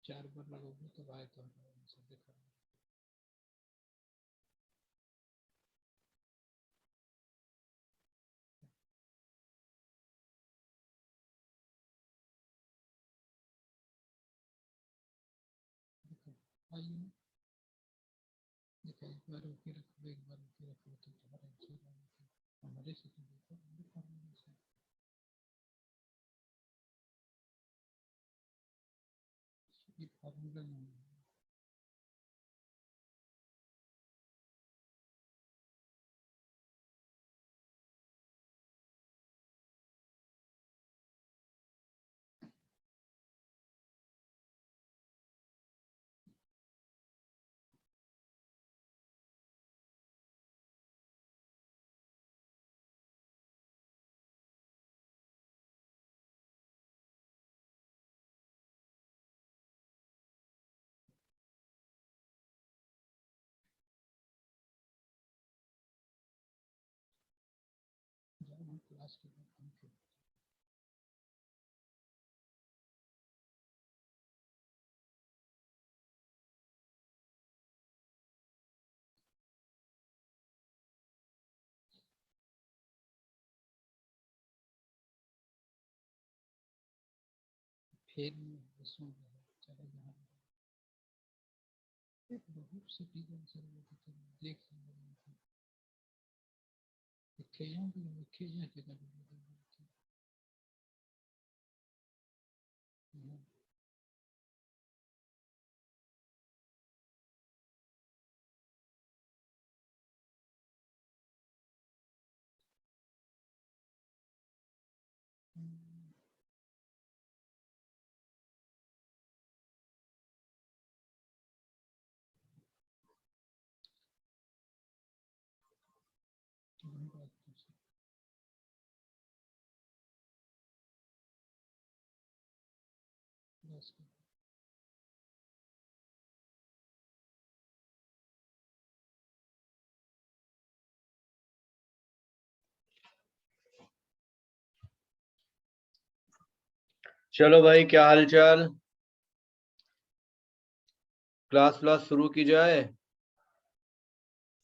4 बार लगोगे तो आए तो आंसर दिखा। आइए देखो, एक बार ओके रखो, एक बार ओके रखो तो तुम्हारा आंसर आएगा। हमारे से तो देखो हमारे फार्मूले से ये फार्मूला नहीं है। जब हम क्लास के बाद हम फिर उसमें चले जहाँ बहुत से चीज़ आंसर देख लेंगे। लिखे यहाँ भी लिखे यहाँ के कर बस। चलो भाई, क्या हाल चाल? क्लास शुरू की जाए।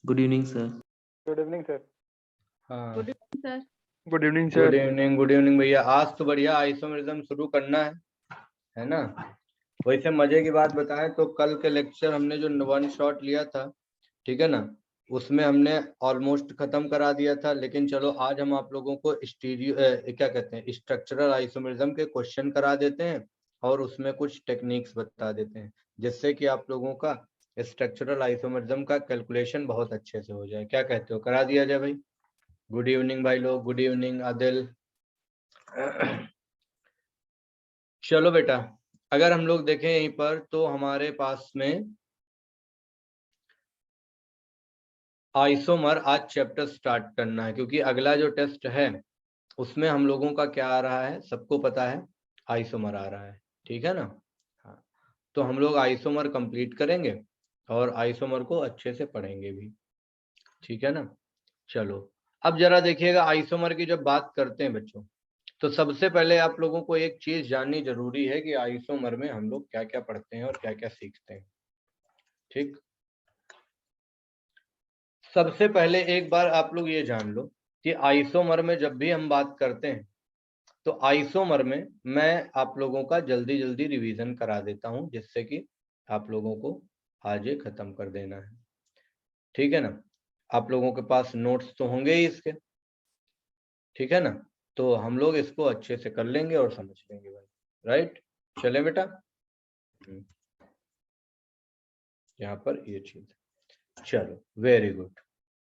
Good evening sir. Good evening sir. हाँ, good evening sir. Good evening good sir. Evening, good evening भैया। आज तो बढ़िया आइसोमेरिज्म शुरू करना है ना? वैसे मजे की बात बताएं तो कल के लेक्चर हमने जो वन शॉट लिया था, ठीक है ना, उसमें हमने ऑलमोस्ट खत्म करा दिया था। लेकिन चलो आज हम आप लोगों को क्या कहते हैं, स्ट्रक्चरल आइसोमेरिज्म के क्वेश्चन करा देते हैं और उसमें कुछ टेक्निक्स बता देते हैं, जिससे कि आप लोगों का स्ट्रक्चरल आइसोमेरिज्म का कैलकुलेशन बहुत अच्छे से हो जाए। क्या कहते हो, करा दिया जाए भाई? गुड इवनिंग भाई लोग, गुड इवनिंग आदिल। चलो बेटा, अगर हम लोग देखें यहीं पर तो हमारे पास में आइसोमर आज चैप्टर स्टार्ट करना है, क्योंकि अगला जो टेस्ट है उसमें हम लोगों का क्या आ रहा है सबको पता है, आइसोमर आ रहा है, ठीक है ना? हाँ, तो हम लोग आइसोमर कंप्लीट करेंगे और आइसोमर को अच्छे से पढ़ेंगे भी, ठीक है ना? चलो, अब जरा देखिएगा, आइसोमर की जब बात करते हैं बच्चों, तो सबसे पहले आप लोगों को एक चीज जाननी जरूरी है कि आइसोमर में हम लोग क्या क्या पढ़ते हैं और क्या क्या सीखते हैं। ठीक, सबसे पहले एक बार आप लोग ये जान लो कि आइसोमर में जब भी हम बात करते हैं तो आइसोमर में मैं आप लोगों का जल्दी जल्दी रिवीजन करा देता हूं, जिससे कि आप लोगों को आज ये खत्म कर देना है, ठीक है ना। आप लोगों के पास नोट्स तो होंगे ही इसके, ठीक है ना, तो हम लोग इसको अच्छे से कर लेंगे और समझ लेंगे भाई, राइट। चले बेटा, यहाँ पर ये चीज, चलो वेरी गुड।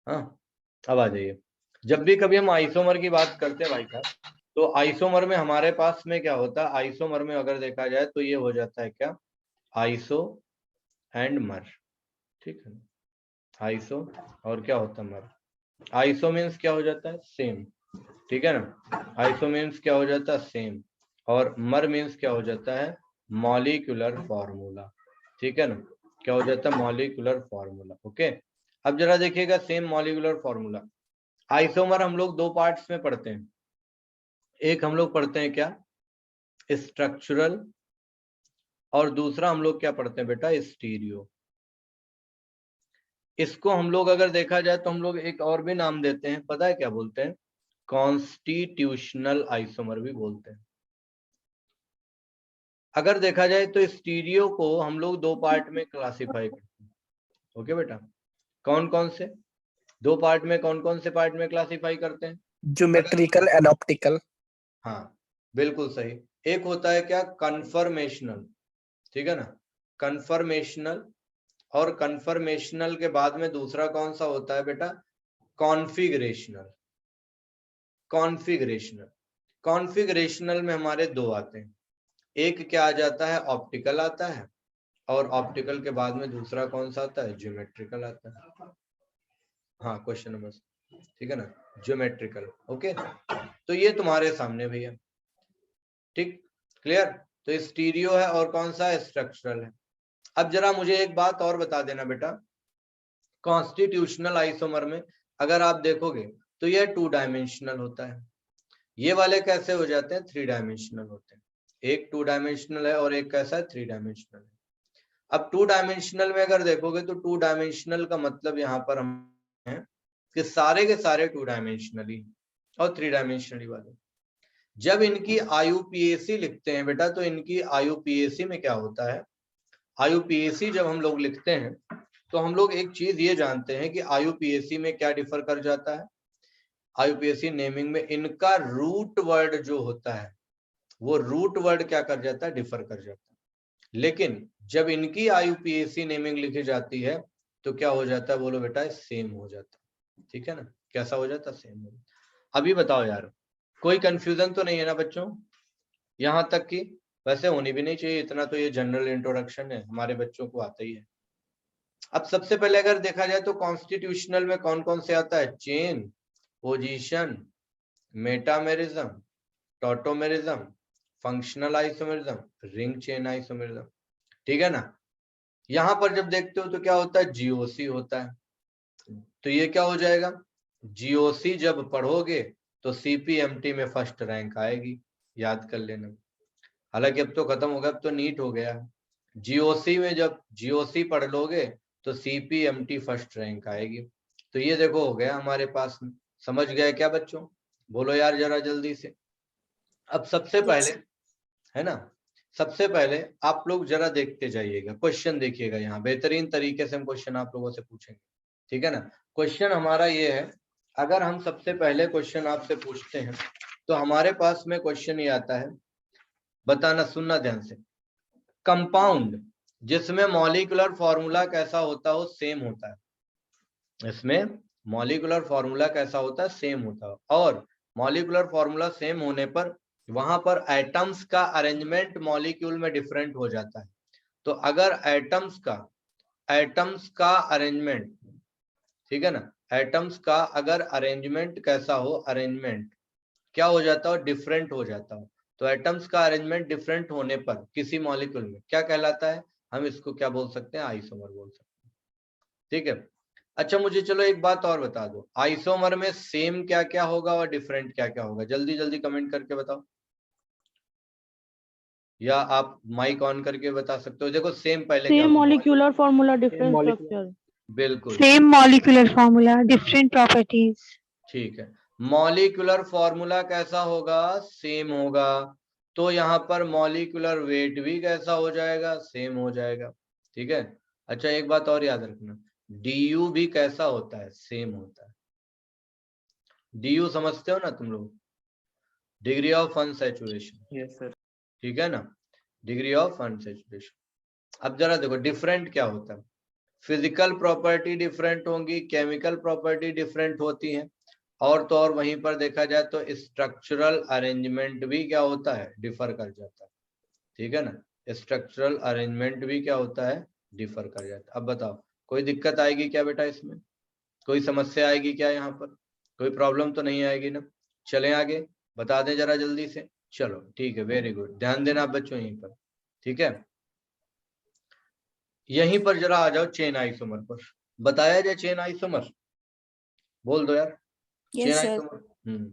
हाँ, अब आ जाइए। जब भी कभी हम आइसोमर की बात करते हैं भाई साहब, तो आइसोमर में हमारे पास में क्या होता है, आइसोमर में अगर देखा जाए तो ये हो जाता है क्या, आइसो एंड मर, ठीक है ना। आइसो और क्या होता है, मर। आइसो मीन्स क्या हो जाता है, सेम, ठीक है ना। आइसो मीन्स क्या हो जाता है, सेम, और मर मीन्स क्या हो जाता है, मॉलिक्यूलर फॉर्मूला, ठीक है ना। क्या हो जाता है, मॉलिक्यूलर फॉर्मूला, ओके। अब जरा देखिएगा, सेम मॉलिक्यूलर फॉर्मूला। आइसोमर हम लोग दो पार्ट्स में पढ़ते हैं, एक हम लोग पढ़ते हैं क्या, स्ट्रक्चरल, और दूसरा हम लोग क्या पढ़ते हैं बेटा, स्टीरियो। इसको हम लोग अगर देखा जाए तो हम लोग एक और भी नाम देते हैं, पता है क्या बोलते हैं, कॉन्स्टिट्यूशनल आइसोमर भी बोलते हैं। अगर देखा जाए तो स्टीरियो को हम लोग दो पार्ट में क्लासिफाई करते हैं, ओके बेटा। कौन कौन से दो पार्ट में, कौन कौन से पार्ट में क्लासिफाई करते हैं, ज्योमेट्रिकल एंड ऑप्टिकल। हाँ बिल्कुल सही। एक होता है क्या, कन्फर्मेशनल, ठीक है ना, कन्फर्मेशनल, और कन्फर्मेशनल के बाद में दूसरा कौन सा होता है बेटा, कॉन्फिगरेशनल। कॉन्फिगरेशनल, कॉन्फिगरेशनल में हमारे दो आते हैं, एक क्या आ जाता है, ऑप्टिकल आता है, और ऑप्टिकल के बाद में दूसरा कौन सा आता है, ज्योमेट्रिकल आता है। हाँ क्वेश्चन नंबर, ठीक है ना, ज्योमेट्रिकल, ओके। तो ये तुम्हारे सामने भैया, ठीक, क्लियर। तो स्टीरियो है और कौन सा, स्ट्रक्चरल है। अब जरा मुझे एक बात और बता देना बेटा, कॉन्स्टिट्यूशनल आइसोमर में अगर आप देखोगे तो यह 2 डायमेंशनल होता है, ये वाले कैसे हो जाते हैं, 3 डायमेंशनल होते हैं। एक 2 डायमेंशनल है और एक कैसा है, 3 डायमेंशनल है। अब 2 डायमेंशनल में अगर देखोगे तो 2 डायमेंशनल का मतलब यहाँ पर हम है कि सारे के सारे 2 डायमेंशनली और 3 डायमेंशनली वाले। जब इनकी आईयूपीएसी लिखते हैं बेटा, तो इनकी आईयूपीएसी में क्या होता है, आईयूपीएसी जब हम लोग लिखते हैं तो हम लोग एक चीज ये जानते हैं कि आईयूपीएसी में क्या डिफर कर जाता है, आईयूपीएसी नेमिंग में इनका रूट वर्ड जो होता है, वो रूट वर्ड क्या कर जाता है, डिफर कर जाता है। लेकिन जब इनकी आईयूपीएसी नेमिंग लिखी जाती है तो क्या हो जाता है, बोलो बेटा, सेम हो जाता है, ठीक है ना। कैसा हो जाता है, सेम हो जाता है। अभी बताओ यार, कोई कंफ्यूजन तो नहीं है ना बच्चों, यहाँ तक कि वैसे होनी भी नहीं चाहिए, इतना तो ये जनरल इंट्रोडक्शन है, हमारे बच्चों को आता ही है। अब सबसे पहले अगर देखा जाए तो कॉन्स्टिट्यूशनल में कौन कौन से आता है, chain, position, metamerism, tautomerism, functional isomerism, ring chain isomerism, ठीक है ना। यहां पर जब देखते हो तो क्या होता है, जीओसी होता है। तो ये क्या हो जाएगा, जीओसी जब पढ़ोगे तो सीपीएमटी में फर्स्ट रैंक आएगी, याद कर लेना। हालांकि अब तो खत्म हो गया, अब तो नीट हो गया। जीओसी में जब जीओसी पढ़ लोगे तो सीपीएमटी फर्स्ट रैंक आएगी। तो ये देखो हो गया हमारे पास में, समझ गए क्या बच्चों, बोलो यार जरा जल्दी से। अब सबसे पहले है ना, सबसे पहले आप लोग जरा देखते जाइएगा, क्वेश्चन देखिएगा, यहाँ बेहतरीन तरीके से हम क्वेश्चन आप लोगों से पूछेंगे, ठीक है ना। क्वेश्चन हमारा ये है, अगर हम सबसे पहले क्वेश्चन आपसे पूछते हैं तो हमारे पास में क्वेश्चन ये आता है, बताना, सुनना ध्यान से। कंपाउंड जिसमें मॉलिक्यूलर फॉर्मूला कैसा होता हो, सेम होता है, इसमें मॉलिक्यूलर फॉर्मूला कैसा होता है, सेम होता है, और मॉलिक्यूलर फॉर्मूला सेम होने पर वहां पर एटम्स का अरेंजमेंट मॉलिक्यूल में डिफरेंट हो जाता है। तो अगर एटम्स का अरेंजमेंट, ठीक है ना, एटम्स का अगर अरेंजमेंट कैसा हो, अरेंजमेंट क्या हो जाता हो, डिफरेंट हो जाता हो, तो एटम्स का अरेंजमेंट डिफरेंट होने पर किसी मॉलिक्यूल में क्या कहलाता है, हम इसको क्या बोल सकते हैं, आइसोमर बोल सकते हैं, ठीक है। अच्छा मुझे चलो एक बात और बता दो, आइसोमर में सेम क्या क्या होगा और डिफरेंट क्या क्या होगा, जल्दी जल्दी कमेंट करके बताओ, या आप माइक ऑन करके बता सकते हो। देखो सेम पहले क्या सेम होगा, मॉलिक्यूलर फॉर्मूला डिफरेंट स्ट्रक्चर। बिल्कुल same molecular formula different properties. ठीक है। मॉलिक्यूलर फॉर्मूला कैसा होगा, सेम होगा, तो यहाँ पर मॉलिक्यूलर वेट भी कैसा हो जाएगा, सेम हो जाएगा। ठीक है। अच्छा एक बात और याद रखना, डीयू भी कैसा होता है, सेम होता है। डीयू समझते हो ना तुम लोग, degree of unsaturation. Yes sir. ठीक है ना, डिग्री ऑफ अनसैचुरेशन। अब जरा देखो डिफरेंट क्या होता है, फिजिकल प्रॉपर्टी डिफरेंट होंगी, केमिकल प्रॉपर्टी डिफरेंट होती है, और तो और वहीं पर देखा जाए तो स्ट्रक्चरल अरेंजमेंट भी क्या होता है, डिफर कर जाता है। ठीक है ना, स्ट्रक्चरल अरेंजमेंट भी क्या होता है, डिफर कर जाता है। अब बताओ कोई दिक्कत आएगी क्या बेटा इसमें, कोई समस्या आएगी क्या, यहाँ पर कोई प्रॉब्लम तो नहीं आएगी ना। चलें आगे, बता दें जरा जल्दी से। चलो ठीक है, वेरी गुड, ध्यान देना आप बच्चों यहीं पर। ठीक है, यहीं पर जरा आ जाओ चेन आइसोमर पर। बताया जाए चेन आइसोमर, बोल दो यार। चेन आइसोमर,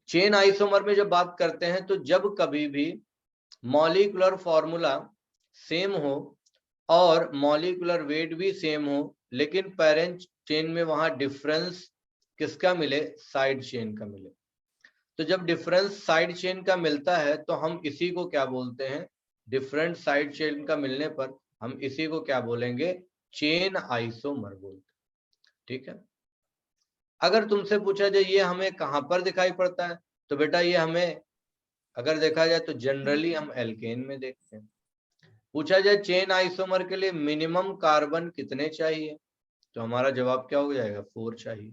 चेन आइसोमर में जब बात करते हैं तो जब कभी भी मॉलिक्यूलर फॉर्मूला सेम हो और मॉलिक्यूलर वेट भी सेम हो, लेकिन पेरेंट चेन में वहां डिफरेंस किसका मिले, साइड चेन का मिले, तो जब डिफरेंस साइड चेन का मिलता है तो हम इसी को क्या बोलते हैं, डिफरेंट साइड चेन का मिलने पर हम इसी को क्या बोलेंगे, चेन आइसोमर बोलते हैं। ठीक है। अगर तुमसे पूछा जाए ये हमें कहां पर दिखाई पड़ता है, तो बेटा ये हमें अगर देखा जाए तो जनरली हम एल्केन में देखते हैं। पूछा जाए चेन आइसोमर के लिए मिनिमम कार्बन कितने चाहिए, तो हमारा जवाब क्या हो जाएगा, 4 चाहिए।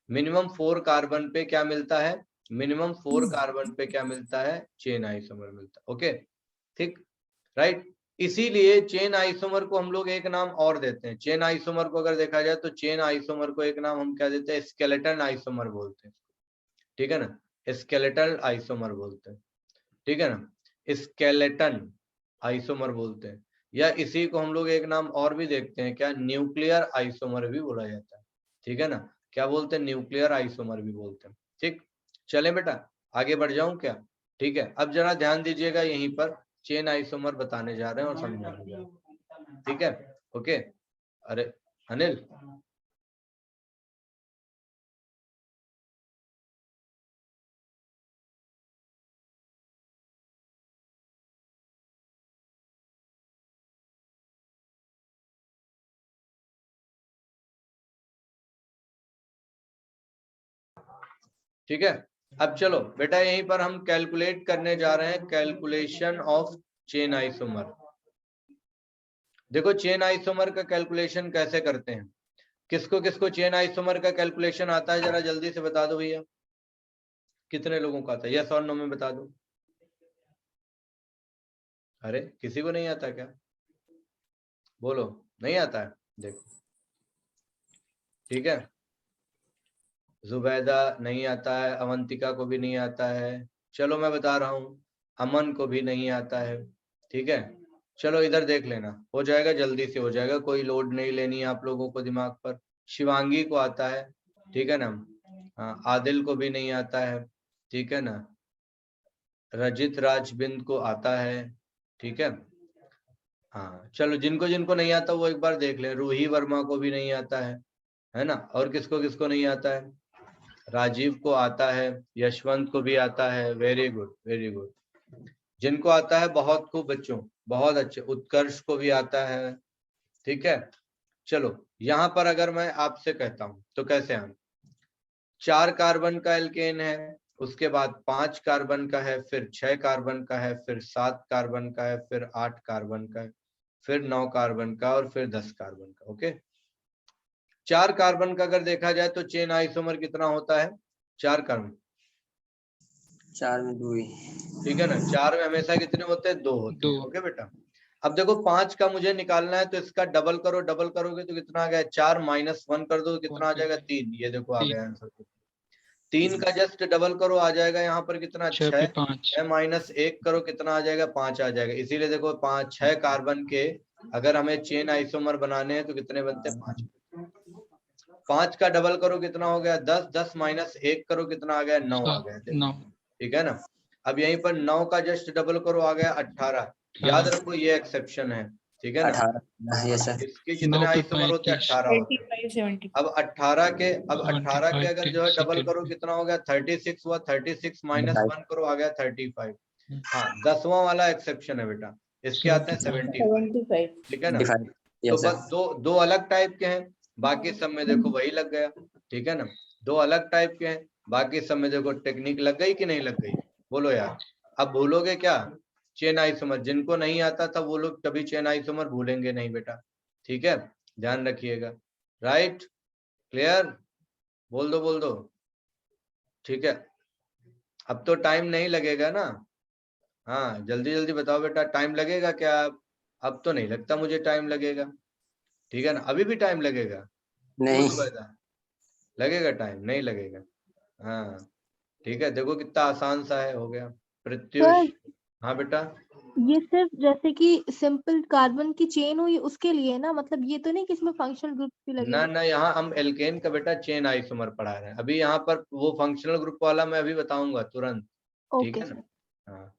मिनिमम 4 कार्बन पे क्या मिलता है, मिनिमम 4 कार्बन पे क्या मिलता है, चेन आइसोमर मिलता है। ओके ठीक, राइट। इसीलिए चेन आइसोमर को हम लोग एक नाम और देते हैं। चेन आइसोमर को अगर देखा जाए तो चेन आइसोमर को एक नाम हम क्या देते हैं, स्केलेटन आइसोमर बोलते हैं। ठीक है ना, स्केलेटन आइसोमर बोलते हैं। ठीक है ना, स्केलेटन आइसोमर बोलते हैं, या इसी को हम लोग एक नाम और भी देखते हैं, क्या, न्यूक्लियर आइसोमर भी बोला जाता है। ठीक है ना, क्या बोलते हैं, न्यूक्लियर आइसोमर भी बोलते हैं। ठीक, चलें बेटा आगे बढ़ जाऊं क्या। ठीक है, अब जरा ध्यान दीजिएगा, यहीं पर चेन आइसोमर बताने जा रहे हैं और समझाने जा रहे हैं। ठीक है, ओके। अरे अनिल, ठीक है। अब चलो बेटा यहीं पर हम कैलकुलेट करने जा रहे हैं, कैलकुलेशन ऑफ चेन आइसोमर। देखो चेन आइसोमर का कैलकुलेशन कैसे करते हैं, किसको किसको चेन आइसोमर का कैलकुलेशन आता है, जरा जल्दी से बता दो भैया, कितने लोगों को आता है, यस और नो में बता दो। अरे किसी को नहीं आता क्या, बोलो, नहीं आता है, देखो। ठीक है, जुबैदा नहीं आता है, अवंतिका को भी नहीं आता है, चलो मैं बता रहा हूँ, अमन को भी नहीं आता है। ठीक है, चलो इधर देख लेना, हो जाएगा, जल्दी से हो जाएगा, कोई लोड नहीं लेनी है आप लोगों को दिमाग पर। शिवांगी को आता है, ठीक है ना, हाँ, आदिल को भी नहीं आता है, ठीक है ना, रजित राजबिंद को आता है, ठीक है। हाँ चलो, जिनको जिनको नहीं आता वो एक बार देख ले, रूही वर्मा को भी नहीं आता है ना, और किसको किसको नहीं आता है, राजीव को आता है, यशवंत को भी आता है, वेरी गुड वेरी गुड, जिनको आता है बहुत खूब बच्चों, बहुत अच्छे, उत्कर्ष को भी आता है। ठीक है, चलो यहाँ पर अगर मैं आपसे कहता हूं तो कैसे हम, 4 कार्बन का एल्केन है, उसके बाद 5 कार्बन का है, फिर 6 कार्बन का है, फिर 7 कार्बन का है, फिर 8 कार्बन का है, फिर 9 कार्बन का, और फिर 10 कार्बन का। ओके, 4 कार्बन का अगर देखा जाए तो चेन आइसोमर कितना होता है, 4 कार्बन, 4 में 2 ही। ठीक है ना, 4 में हमेशा कितने होते हैं, 2 होते हैं। 2। ओके बेटा, अब देखो 5 का मुझे निकालना है तो इसका डबल करो, डबल करोगे तो कितना आ गया, 4 माइनस 1 कर दो कितना आ जाएगा, 3, ये देखो आ गया आंसर। 3 का जस्ट डबल करो आ जाएगा यहाँ पर कितना, 6 पे 6, 5। 6 माइनस 1 करो कितना आ जाएगा, 5 आ जाएगा। इसीलिए देखो 5 6 कार्बन के अगर हमें चेन आइसोमर बनाने हैं तो कितने बनते हैं, 5। 5 का डबल करो कितना हो गया, 10, 10 माइनस 1 करो कितना आ गया, 9 आ गया। 9। ठीक है ना, अब यहीं पर 9 का जस्ट डबल करो आ गया 18। याद रखो ये एक्सेप्शन है, ठीक है ना। 18 यस सर। इसके कितने 9 पे आइसोमर होते हैं? 35, 18 होते हैं। 35 70 अब 18 के अगर जो है 25 डबल सेकेंड करो पे। कितना हो गया? 36 हुआ, 36 माइनस 1 करो आ गया 35। हम्म। हाँ, 10वां वाला एक्सेप्शन है बेटा, इसके आते हैं 75। 75 ठीक है ना। 75 तो यस बस सर। दो अलग टाइप के हैं, बाकी सब में देखो वही लग गया। ठीक है ना, दो अलग टाइप के हैं, बाकी सब में देखो टेक्निक लग गई कि नहीं लग गई? बोलो यार। अब भूलोगे क्या? चेन आइसोमर जिनको नहीं आता था वो लोग कभी चेन आइसोमर भूलेंगे नहीं बेटा। ठीक है, ध्यान रखिएगा। Right, clear? बोल दो। ठीक है, अब तो टाइम नहीं लगेगा ना? हाँ, जल्दी जल्दी बताओ बेटा, टाइम लगेगा क्या? अब तो नहीं लगता मुझे टाइम लगेगा। ठीक है ना, अभी भी टाइम लगेगा? नहीं बोल बेटा, लगेगा टाइम? नहीं लगेगा। हाँ ठीक है, देखो कितना आसान सा है, हो गया। प्रत्युष। हाँ बेटा। ये सिर्फ जैसे कि सिंपल कार्बन की चेन हुई उसके लिए ना, मतलब ये तो नहीं कि इसमें फंक्शनल ग्रुप भी ना लगेगा। ना, यहाँ हम एल्केन का बेटा चेन आइसोमर पढ़ा रहे हैं अभी, यहाँ पर वो फंक्शनल ग्रुप वाला मैं अभी बताऊंगा तुरंत। ठीक ओके है सर। ना। हाँ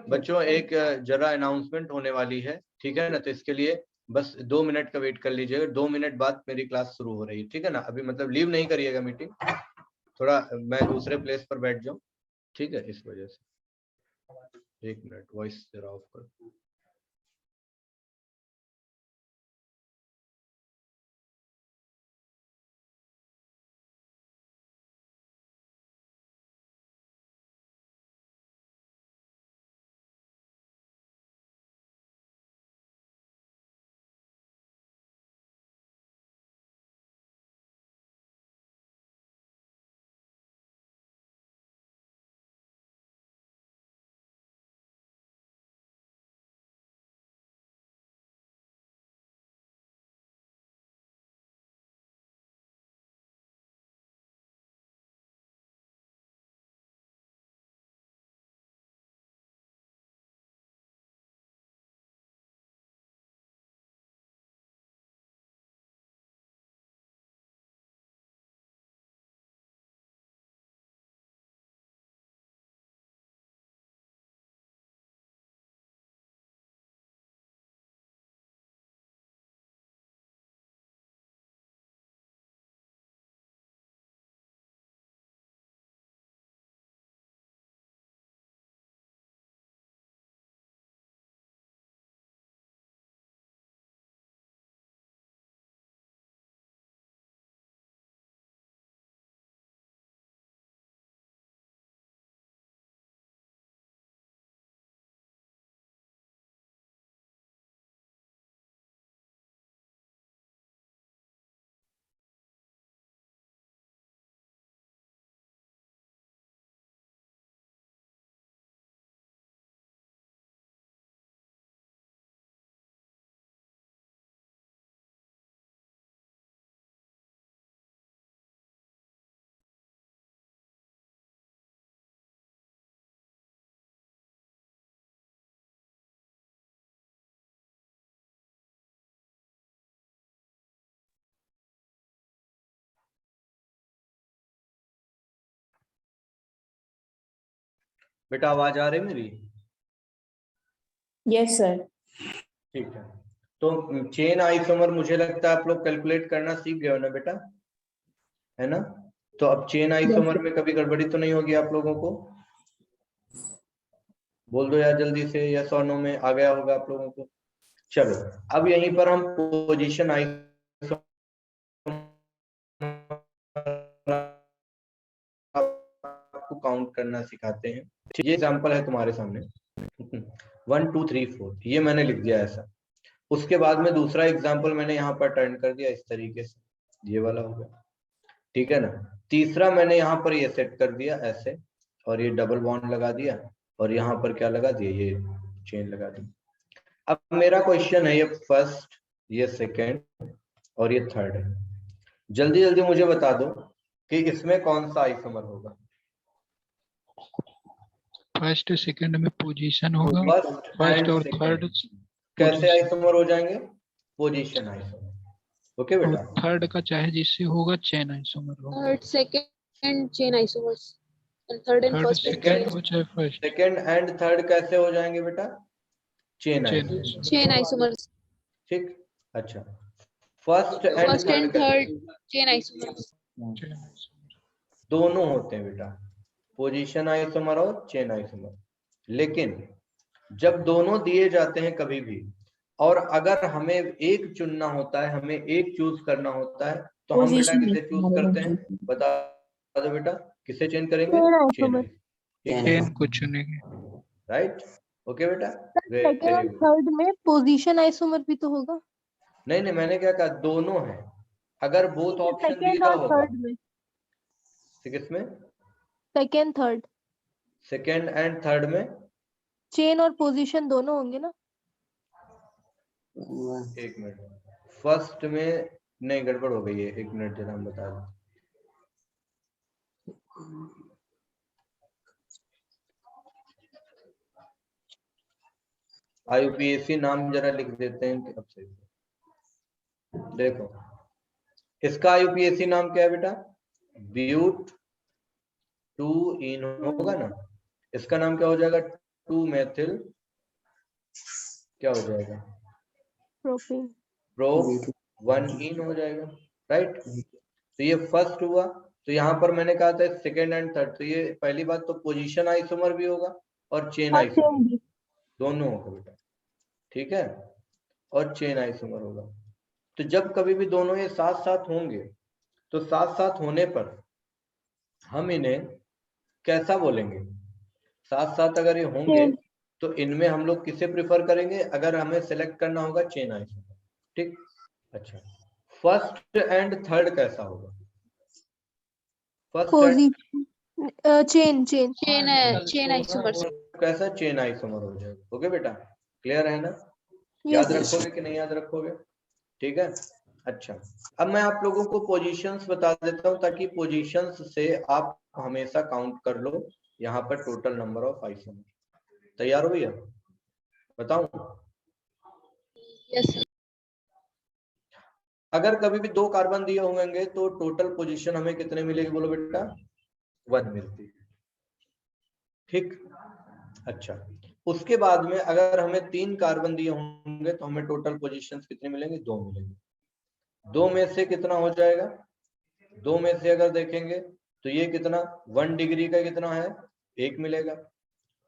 बच्चों, एक जरा अनाउंसमेंट होने वाली है, ठीक है ना, तो इसके लिए बस 2 मिनट का वेट कर लीजिएगा। 2 मिनट बाद मेरी क्लास शुरू हो रही है, ठीक है ना। अभी मतलब लीव नहीं करिएगा मीटिंग, थोड़ा मैं दूसरे प्लेस पर बैठ जाऊं, ठीक है, इस वजह से। 1 मिनट, वॉइस जरा ऑफ कर। बेटा आवाज आ रही मेरी? Yes sir. ठीक है, तो चेन आइसोमर मुझे लगता है आप लोग कैलकुलेट करना सीख गए हो ना बेटा, है ना। तो अब चेन आइसोमर में कभी गड़बड़ी तो नहीं होगी आप लोगों को? बोल दो यार जल्दी से, यस और नो में आ गया होगा आप लोगों को। चलो अब यहीं पर हम पोजीशन आपको काउंट करना सिखाते हैं। ये एग्जांपल है तुम्हारे सामने 1 2 3 4, ये मैंने लिख दिया ऐसा। उसके बाद में दूसरा एग्जांपल मैंने यहाँ पर टर्न कर दिया इस तरीके से, ये वाला हो गया, ठीक है ना। तीसरा मैंने यहाँ पर ये सेट कर दिया ऐसे, और ये डबल बॉन्ड लगा दिया, और यहाँ पर क्या लगा दिया, ये चेन लगा दी। अब मेरा क्वेश्चन है, ये फर्स्ट, ये सेकेंड और ये थर्ड है। जल्दी जल्दी मुझे बता दो कि इसमें कौन सा आइसोमर होगा। फर्स्ट सेकंड में पोजीशन होगा, फर्स्ट फर्स्ट और सेकंड थर्ड कैसे आइसोमर हो जाएंगे, पोजीशन आइसोमर। ओके और बेटा, थर्ड का चाहे जिससे होगा चेन आइसोमर होगा। Third second chain isomers, third and third first second हो चाहे फर्स्ट, सेकंड एंड थर्ड कैसे हो जाएंगे बेटा, chain chain isomer. Chain isomers, ठीक, अच्छा, first and first and third chain isomers. दोनों होते हैं बेटा, पोजीशन आइसोमर और चेन आइसोमर। लेकिन जब दोनों दिए जाते हैं कभी भी, और अगर हमें एक चुनना होता है, हमें एक चूज करना होता है, तो हम बेटा किसे चूज करते हैं, बता दो बेटा, किसे चेंज करेंगे, आइसोमर। चेन को चुनेंगे। राइट। ओके बेटा, सेकंड वेरी और गुड। थर्ड में पोजीशन आइसोमर भी तो होगा। नहीं नहीं, मैंने क्या कहा, दोनों है। अगर बोथ ऑप्शन सेकंड दिया और होगा, थर्ड में, किसमें, second third second and third में, चेन और पोजीशन दोनों होंगे ना। एक मिनट, फर्स्ट में नहीं, गड़बड़ हो गई है, एक मिनट जरा हम बता दें। IUPAC नाम जरा लिख देते हैं कि अब से। देखो इसका IUPAC नाम क्या है बेटा, ब्यूट 2 इन होगा ना, इसका नाम क्या हो जाएगा, 2 मेथिल क्या हो जाएगा, प्रोपेन। प्रो 1 इन हो जाएगा, राइट। तो ये फर्स्ट हुआ, तो यहाँ पर मैंने कहा था सेकेंड एंड थर्ड, तो ये पहली बात तो पोजीशन आइसोमर भी होगा और चेन और आइसोमर चेन भी। दोनों होगा बेटा, ठीक है, और चेन आइसोमर होगा। तो जब कभी भी दोनों ये साथ साथ होंगे, तो साथ साथ होने पर हम इन्हें कैसा बोलेंगे, साथ साथ अगर ये होंगे चेन। तो इनमें हम लोग किसे प्रिफर करेंगे, अगर हमें सेलेक्ट करना होगा चेन आइसोमर, ठीक। अच्छा, फर्स्ट एंड थर्ड कैसा होगा, first and position chain chain chain isomers. कैसा, चेन आइसोमर हो जाएगा। ओके बेटा, क्लियर है ना, याद रखोगे कि नहीं याद रखोगे, ठीक है। अच्छा, अब मैं आप लोगों को पोजीशंस बता देता हूं, ताकि पोजीशंस से आप हमेशा काउंट कर लो यहाँ पर टोटल नंबर ऑफ आइसोमर। तैयार हो भैया, बताऊं। Yes sir. अगर कभी भी 2 कार्बन दिए होंगे तो टोटल पोजीशन हमें कितने मिलेगी, बोलो बेटा, 1 मिलती है, ठीक। अच्छा, उसके बाद में अगर हमें 3 कार्बन दिए होंगे तो हमें टोटल पोजीशंस कितने मिलेंगे, 2 मिलेंगे। 2 में से कितना हो जाएगा, 2 में से अगर देखेंगे तो ये कितना, 1 डिग्री का कितना है, 1 मिलेगा,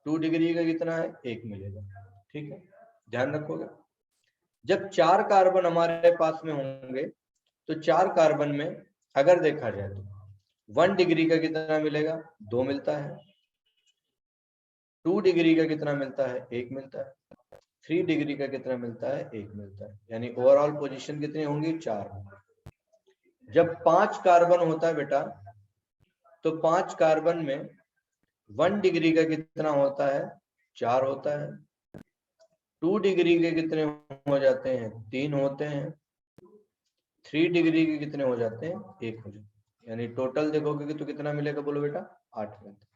2 डिग्री का कितना है, 1 मिलेगा, ठीक है, ध्यान रखोगे। जब 4 कार्बन हमारे पास में होंगे, तो 4 कार्बन में अगर देखा जाए तो 1 डिग्री का कितना मिलेगा, 2 मिलता है, 2 डिग्री का कितना मिलता है, 1 मिलता है, 3 डिग्री का कितना मिलता है, 1 मिलता है, यानी ओवरऑल पोजीशन कितनी होंगी, 4 होंगी। जब 5 कार्बन होता है बेटा, तो 5 कार्बन में 1 डिग्री का कितना होता है, 4 होता है, 2 डिग्री के कितने हो जाते हैं, 3 होते हैं, 3 डिग्री के कितने हो जाते हैं, 1 हो जाते हैं, यानी टोटल देखोगे तो कितना मिलेगा, बोलो बेटा, 8 मिलता है।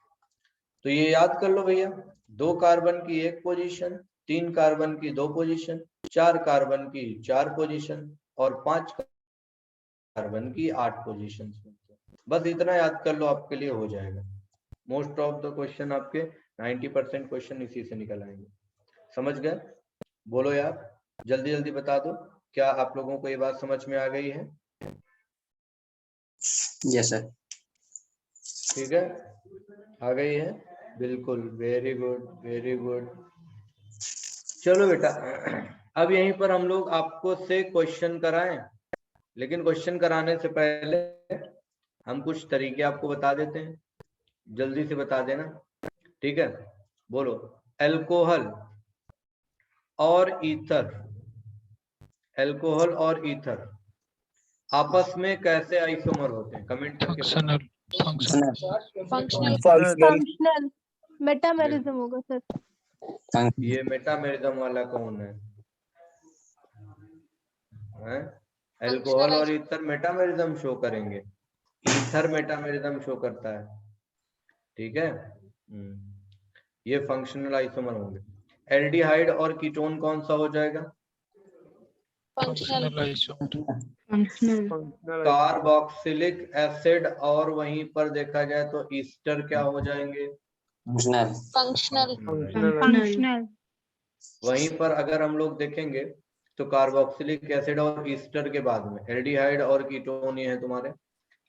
तो ये याद कर लो भैया, 2 कार्बन की 1 पोजीशन, 3 कार्बन की 2 पोजीशन, 4 कार्बन की 4 पोजीशन और 5 कार्बन की 8 पोजीशन। बस इतना याद कर लो, आपके लिए हो जाएगा। मोस्ट ऑफ द क्वेश्चन आपके 90% क्वेश्चन इसी से निकल आएंगे। समझ गए, बोलो यार, जल्दी जल्दी बता दो, क्या आप लोगों को ये बात समझ में आ गई है, यस सर। ठीक है, आ गई है। बिल्कुल, वेरी गुड, वेरी गुड। चलो बेटा, अब यहीं पर हम लोग आपको से क्वेश्चन कराएं, लेकिन क्वेश्चन कराने से पहले हम कुछ तरीके आपको बता देते हैं, जल्दी से बता देना, ठीक है? बोलो, अल्कोहल और ईथर, अल्कोहल और ईथर आपस में कैसे आइसोमर होते हैं? कमेंट करके बताओ। फंक्शनल फंक्शनल फंक्शनल मेटामेरिज्म होगा सर। ये मेटामेरिज्म वाला कौन है? अल्कोहल और ईथर मेटामेरिज्म शो करेंगे, ईथर मेटामेरिज्म शो करता है, ठीक है? ये फंक्शनल आइसोमर होंगे। एल्डिहाइड और कीटोन कौन सा हो जाएगा? फंक्शनल कार्बोक्सिलिक एसिड, और वहीं पर देखा जाए तो ईस्टर क्या हो जाएंगे? फंक्शनल वहीं पर अगर हम लोग देखेंगे तो कार्बोक्सिलिक एसिड और ईस्टर के बाद में एल्डिहाइड और कीटोन ये है तुम्हारे।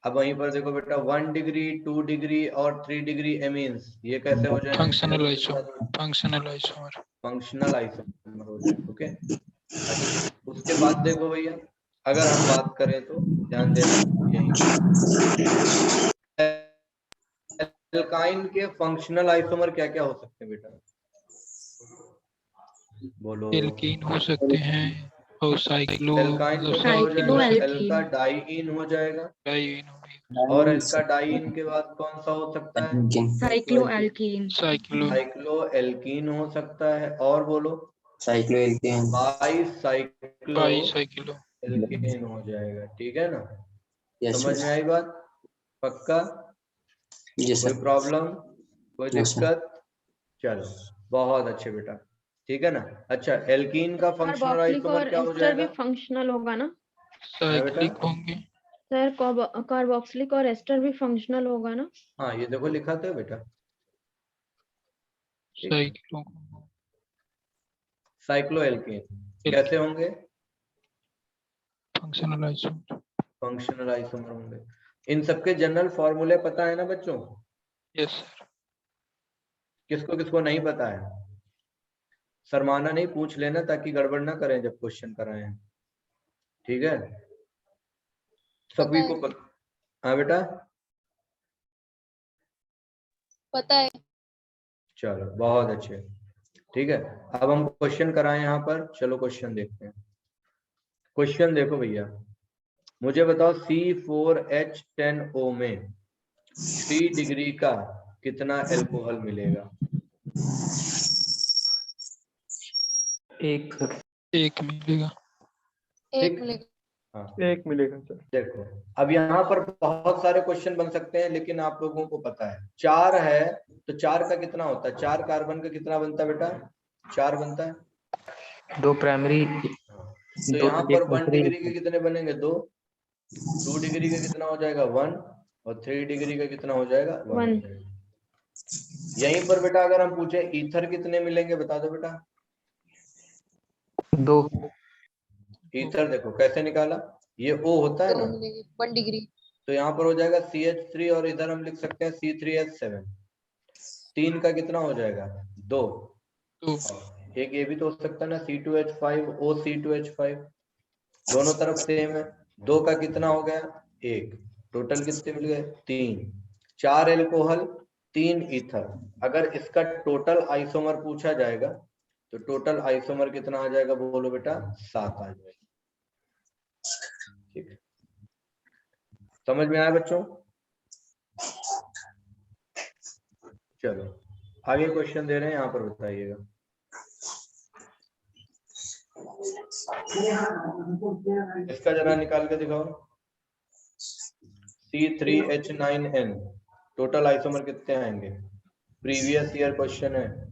अब वहीं पर देखो बेटा 1 डिग्री 2 डिग्री और 3 डिग्री एमीन्स, ये कैसे हो जाएंगे? फंक्शनल आइसोमर फंक्शनल आइसोमर हो जाएंगे। ओके, अच्छा, उसके बाद देखो भैया, अगर हम बात करें तो ध्यान देना, यही एल्काइन के फंक्शनल आइसोमर क्या क्या हो सकते हैं बेटा? बोलो। एल्कीन हो सकते हैं और साइक्लो एल्काइन तो क्या हो जाएगा? एल्का डाइईन हो जाएगा, डाइईन हो और एल्का डाइईन के बाद कौन सा हो सकता है? साइक्लोएल्कीन। साइक्लो एल्कीन हो सकता है, और बोलो। साइक्लोएल्कीन। बाईसाइक्लो बाईसाइक्लो एल्केन हो जाएगा, ठीक है ना? यस समझ में आई बात? पक्का? यस कोई सर। प्रॉब्लम, कोई No, sir. दिक्कत? चलो, बहुत अच्छे बेटा, ठीक है ना? अच्छा, एल्कीन का फंक्शनल कार्बोक्सिलिक आइसोमर और क्या हो एस्टर भी जाएगा? फंक्शनल होगा ना है बेटा? साइक्लिक होंगे। सर? कार्बोक्सिलिक और एस्टर भी फंक्शनल होगा ना? हाँ, ये देखो लिखा था बेटा, साइक्लो साइक्लो एल्केन कैसे होंगे? Functional isomer. फंक्शनल आइसोमर होंगे। इन सबके जनरल फॉर्मूले पता है ना बच्चों? Yes sir. किसको किसको नहीं पता है? शर्माना नहीं, पूछ लेना ताकि गड़बड़ ना करें जब क्वेश्चन कराएं, ठीक है? सभी को पता? हाँ बेटा, पता है। चलो बहुत अच्छे, ठीक है। अब हम क्वेश्चन कराएं यहाँ पर, चलो क्वेश्चन देखते हैं। क्वेश्चन देखो भैया, मुझे बताओ C4H10O में 3 डिग्री का कितना अल्कोहल मिलेगा? एक मिलेगा। एक ठीक? मिलेगा। हाँ, एक मिलेगा सर। देखो अब यहाँ पर बहुत सारे क्वेश्चन बन सकते हैं, लेकिन आप लोगों को पता है 4 है तो 4 का कितना होता है? 4 कार्बन का कितना बनता है बेटा? 4 बनता है। 2 प्राइमरी, तो दो यहाँ पर 1 दूसरी। डिग्री के कितने बनेंगे? 2। 2 डिग्री का कितना हो जाएगा? 1। और 3 डिग्री का कितना हो जाएगा? 1। यहीं पर बेटा अगर हम पूछे ईथर कितने मिलेंगे, बता दो बेटा। 2। ईथर देखो कैसे निकाला, ये O होता है 2 ना, मिलेगी 1 डिग्री। तो यहाँ पर हो जाएगा CH3, और इधर हम लिख सकते हैं C3H7। 3 का कितना हो जाएगा? 2। तो एक ये भी तो हो सकता है ना, C2H5 OC2H5, दोनों तरफ सेम है। 2 का कितना हो गया? 1। टोटल कितने मिल गए? 3। 4 एल्कोहल 3 ईथर। अगर इसका टोटल आइसोमर पूछा जाएगा तो टोटल आइसोमर कितना आ जाएगा? बोलो बेटा, 7 आ जाएगा। ठीक है, समझ में आया बच्चों? चलो आगे क्वेश्चन दे रहे हैं, यहाँ पर बताइएगा। इसका जरा निकाल के दिखाओ। C3H9N टोटल आइसोमर कितने आएंगे? प्रीवियस ईयर क्वेश्चन है।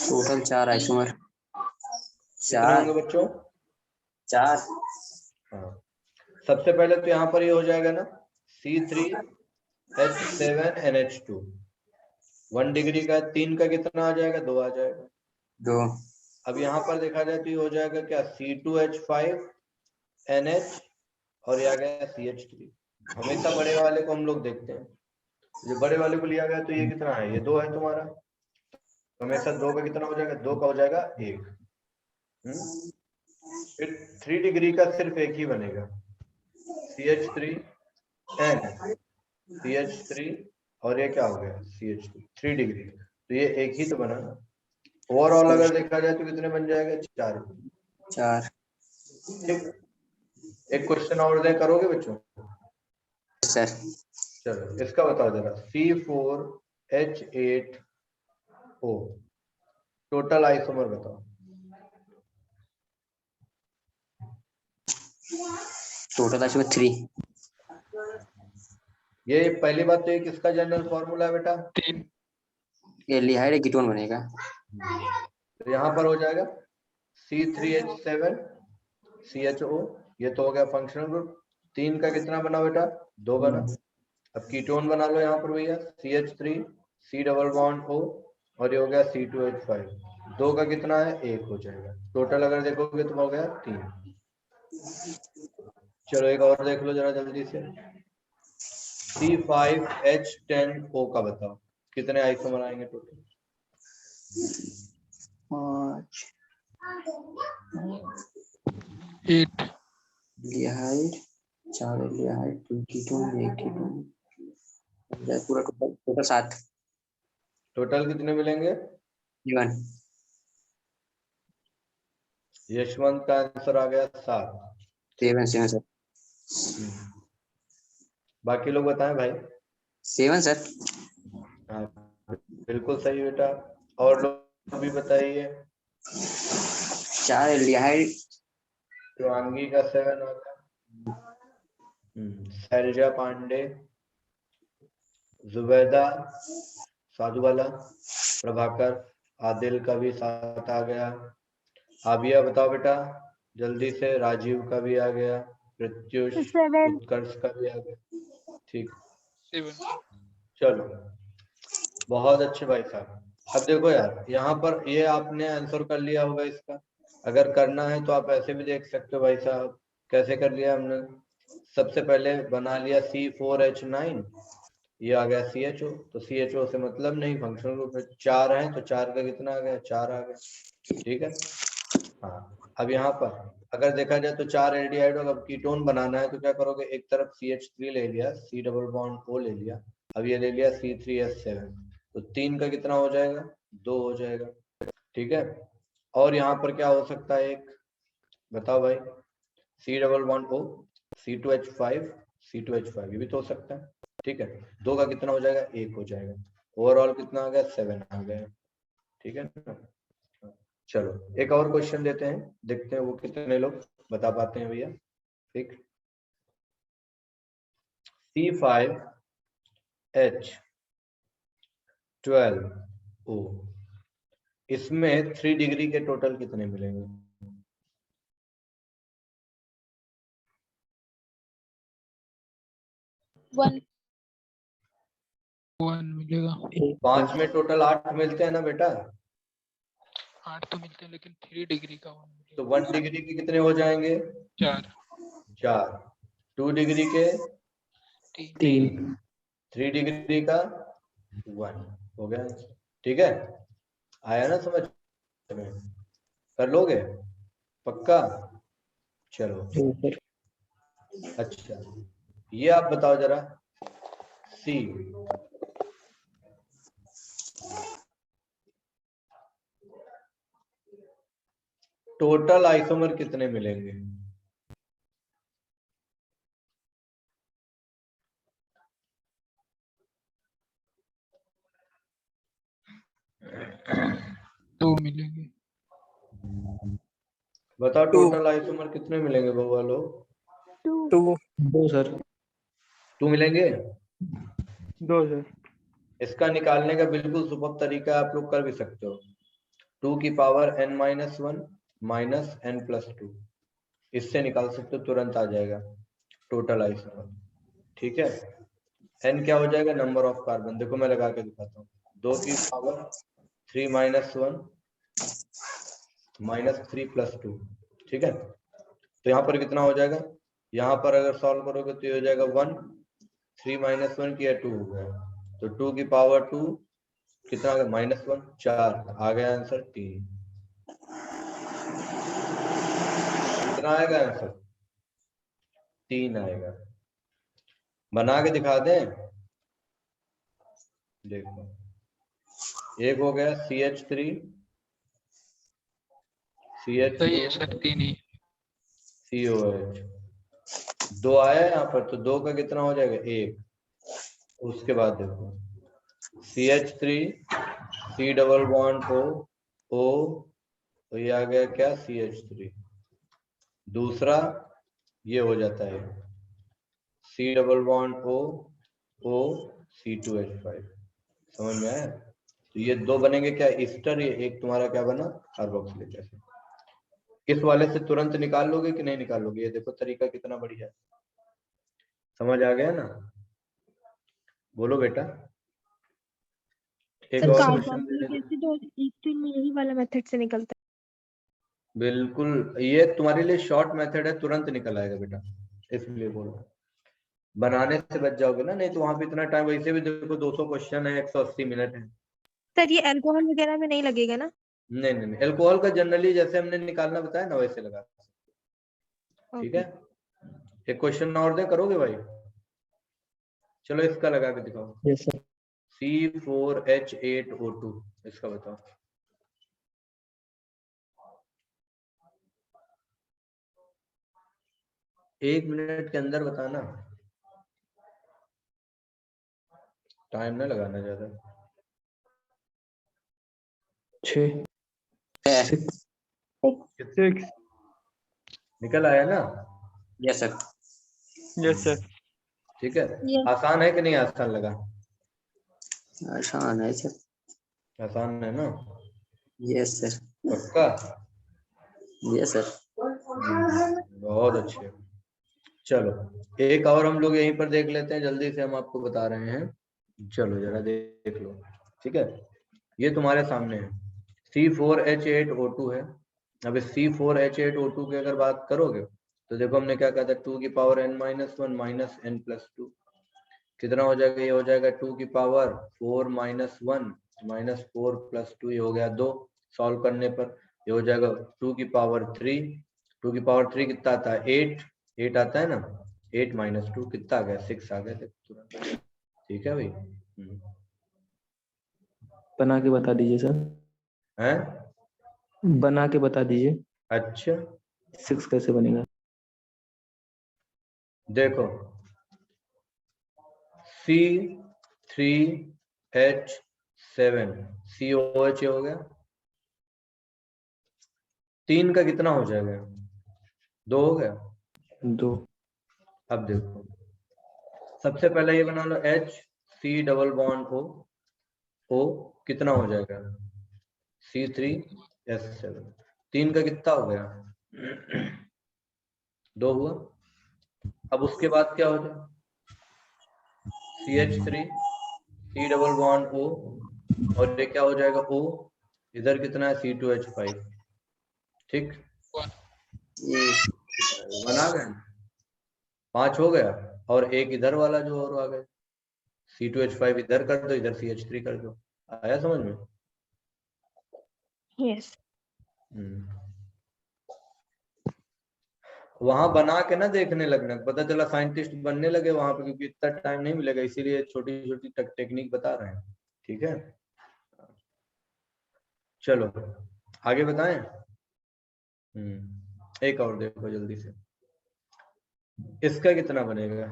Total 4 isomer. कितने होंगे बच्चों? 4। हाँ, सबसे पहले तो यहाँ पर ये हो जाएगा ना C3H7NH2, 1 डिग्री का। 3 का कितना आ जाएगा? 2 आ जाएगा। 2। अब यहाँ पर देखा जाए तो ये हो जाएगा क्या? C2H5 NH और ये आ गया CH3। हमेशा बड़े वाले को हम लोग देखते हैं, जो बड़े वाले को लिया गया तो ये कितना है, ये 2 है तुम्हारा, हमेशा 2 का कितना हो जाएगा, 2 का हो जाएगा 1। फिर 3 डिग्री का सिर्फ एक ही बनेगा, CH3 N CH3 और ये क्या हो गया CH2, 3 डिग्री, तो ये एक ही तो बना ना। ओवरऑल अगर देखा जाए तो कितने बन जाएगा, 4। 4 ठीक, एक क्वेश्चन और दे, करोगे बच्चों? सर। चलो इसका बताओ जरा, C4H8O टोटल आइसोमर बताओ। Total isomer 3। ये पहली बात तो ये किसका जनरल फॉर्मूला है बेटा? 3 एल्डिहाइड एक कीटोन बनेगा। तो यहाँ पर हो जाएगा C3H7 CHO, ये तो हो गया फंक्शनल ग्रुप। 3 का कितना बना बेटा, 2 बना। अब कीटोन बना लो यहाँ पर भैया, CH3 C double bond O और ये हो गया C2H5। 2 का कितना है, 1 हो जाएगा। टोटल अगर देखोगे तो हो गया 3। चलो एक और देख लो जरा जल्दी से, C5H10O का बताओ कितने आइसोमर आएंगे total? 5 8 aldehyde, 4 aldehyde, 2 ketone, 1 ketone, पूरा टोटल 7। टोटल कितने मिलेंगे? 7। यशवंत का आंसर आ गया 7। 7 सर। बाकी लोग बताएं भाई। 7 सर। हाँ बिल्कुल सही बेटा, और लोग भी बताइए। 4 एल्डिहाइड, शिवांगी का 7 आ गया, शैलजा पांडे, जुबैदा, साधुवाला, प्रभाकर, आदिल का भी 7 आ गया। आबिया बताओ बेटा जल्दी से, राजीव का भी आ गया, प्रत्युष, 7 उत्कर्ष का भी आ गया। ठीक, 7 चलो बहुत अच्छे भाई साहब। अब देखो यार, यहाँ पर ये आपने आंसर कर लिया होगा इसका, अगर करना है तो आप ऐसे भी देख सकते हो भाई साहब। कैसे कर लिया हमने, सबसे पहले बना लिया C4H9, ये आ गया CHO, तो CHO से मतलब नहीं, फंक्शनल ग्रुप में 4 है तो 4 का कितना आ गया, 4 आ गया। ठीक है, हाँ अब यहाँ पर अगर देखा जाए तो 4 एल्डिहाइड, अगर कीटोन बनाना है तो क्या करोगे, एक तरफ CH3 ले लिया, C डबल बॉन्ड O ले लिया, अब ये ले लिया C3H7, तो 3 का कितना हो जाएगा, 2 हो जाएगा। ठीक है, और यहाँ पर क्या हो सकता है, एक बताओ भाई, C double bond O C2H5 C2H5, ये भी तो हो सकता है। ठीक है, 2 का कितना हो जाएगा, 1 हो जाएगा। ओवरऑल कितना आ गया, 7 आ गया। ठीक है ना, चलो एक और क्वेश्चन देते हैं, देखते हैं वो कितने लोग बता पाते हैं भैया। ठीक, C5H12O, इसमें 3 डिग्री के टोटल कितने मिलेंगे? One. 1 मिलेगा। 5 में टोटल 8 मिलते हैं ना बेटा, 8 तो मिलते हैं लेकिन 3 डिग्री का 1 तो मिलेगा। 1 डिग्री के कितने हो जाएंगे, 4 2 डिग्री के 3 3 डिग्री का 1 हो गया। ठीक है, आया ना समझ में, कर लोगे पक्का? चलो अच्छा, ये आप बताओ जरा, C टोटल आइसोमर कितने मिलेंगे? तो मिलेंगे। बताओ टोटल आइसोमर कितने मिलेंगे बउआ लोग? 2 सर। 2 मिलेंगे। 2 सर। इसका निकालने का बिल्कुल सुपर तरीका आप लोग कर भी सकते हो, 2 की पावर n-1 माइनस n+2, इससे निकाल सकते हो, तुरंत आ जाएगा टोटल आइसोमर। ठीक है, n क्या हो जाएगा, नंबर ऑफ कार्बन, देखो मैं लगा के दिखाता हूँ, 2 की पावर 3-1 माइनस 3+2, ठीक है, तो यहाँ पर कितना हो जाएगा, यहाँ पर अगर सॉल्व करोगे तो ये हो जाएगा 1, 3 - 1 किया 2 हो गया, तो 2 की पावर 2 कितना आ गया, -1, 4 आ गया आंसर 3। कितना आएगा आंसर, 3 आएगा। बना के दिखा दें, देखो एक हो गया CH3 सही है CH2 सर, 3 ही। COH, 2 आया यहाँ पर, तो 2 का कितना हो जाएगा, 1। उसके बाद देखो CH3 C double bond O, तो ये आ गया क्या, CH3। दूसरा ये हो जाता है C double bond O C2H5। समझ में आया? तो ये 2 बनेंगे क्या, ईस्टर, ये एक तुम्हारा क्या बना, कार्बोक्सिलिक एसिड। इस वाले से तुरंत निकाल लोगे कि नहीं निकालोगे, ये देखो तरीका कितना बढ़िया है। समझ आ गया ना, बोलो बेटा। एक सर और कार्बोक्सिलिक क्वेश्चन, एसिड और ईस्टर में यही वाला मेथड से निकलता बिल्कुल ये तुम्हारे लिए शॉर्ट मेथड है, तुरंत निकल आएगा बेटा, इसलिए बोलो। बनाने से बच जाओगे ना, नहीं तो वहां पे इतना टाइम, वैसे भी देखो 200 क्वेश्चन है, 180 मिनट है। है। सर ये अल्कोहल वगैरह में नहीं लगेगा ना? नहीं नहीं, अल्कोहल का जनरली जैसे हमने निकालना बताया ना, वैसे लगा। ठीक है, एक क्वेश्चन और दे, करोगे भाई? चलो इसका लगा के दिखाओ। Yes sir. C4H8O2, इसका बताओ। एक मिनट के अंदर बताना, टाइम ना लगाना ज्यादा। 6 6 निकल आया ना? Yes sir. Yes sir. ठीक है, Yes. आसान है कि नहीं आसान लगा? आसान है सर। आसान है ना? Yes sir. पक्का? Yes sir. बहुत अच्छे। चलो एक और हम लोग यहीं पर देख लेते हैं, जल्दी से हम आपको बता रहे हैं। चलो जरा देख लो। ठीक है, ये तुम्हारे सामने है, C4H8O2 है। अब इस C4H8O2 की अगर बात करोगे तो देखो हमने क्या कहा था, 2 की पावर n-1 माइनस n+2 कितना हो जाएगा, ये हो जाएगा 2 की पावर 4 - 1 माइनस 4 + 2, ये हो गया 2। सॉल्व करने पर ये हो जाएगा 2 की पावर 3, 2 की पावर 3 कितना आता है, 8 आता है ना, 8 - 2 कितना आ गया, 6 आ गया तुरंत। ठीक है भाई। बना के बता दीजिए सर। हैं? बना के बता दीजिए। अच्छा 6 कैसे बनेगा? देखो C3H7 COH हो गया, 3 का कितना हो जाएगा, 2 हो गया। 2। अब देखो सबसे पहले ये बना लो H C double bond O कितना हो जाएगा, C3H7, 3 का कितना हो गया, 2 हुआ। अब उसके बाद क्या हो जाएगा, CH3 C double bond O, और ये क्या हो जाएगा O, इधर कितना है C2H5। ठीक, बना गए, 5 हो गया, और एक इधर वाला जो और आ गया, C2H5 इधर कर दो, इधर CH3 कर दो। आया समझ में? यस। वहां बना के ना देखने लगना, पता चला साइंटिस्ट बनने लगे वहां पे, क्योंकि इतना टाइम नहीं मिलेगा, इसीलिए छोटी छोटी टेक्निक बता रहे हैं। ठीक है, चलो आगे बताएं। एक और देखो जल्दी से, इसका कितना बनेगा,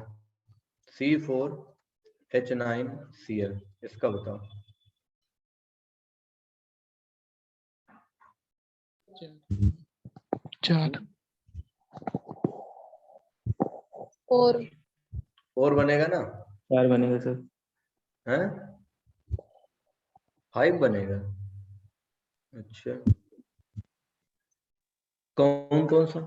C4H9Cl, इसका बताओ। 4 4 बनेगा ना? 4 बनेगा सर। हैं? 5 बनेगा? अच्छा, कौन कौन सा?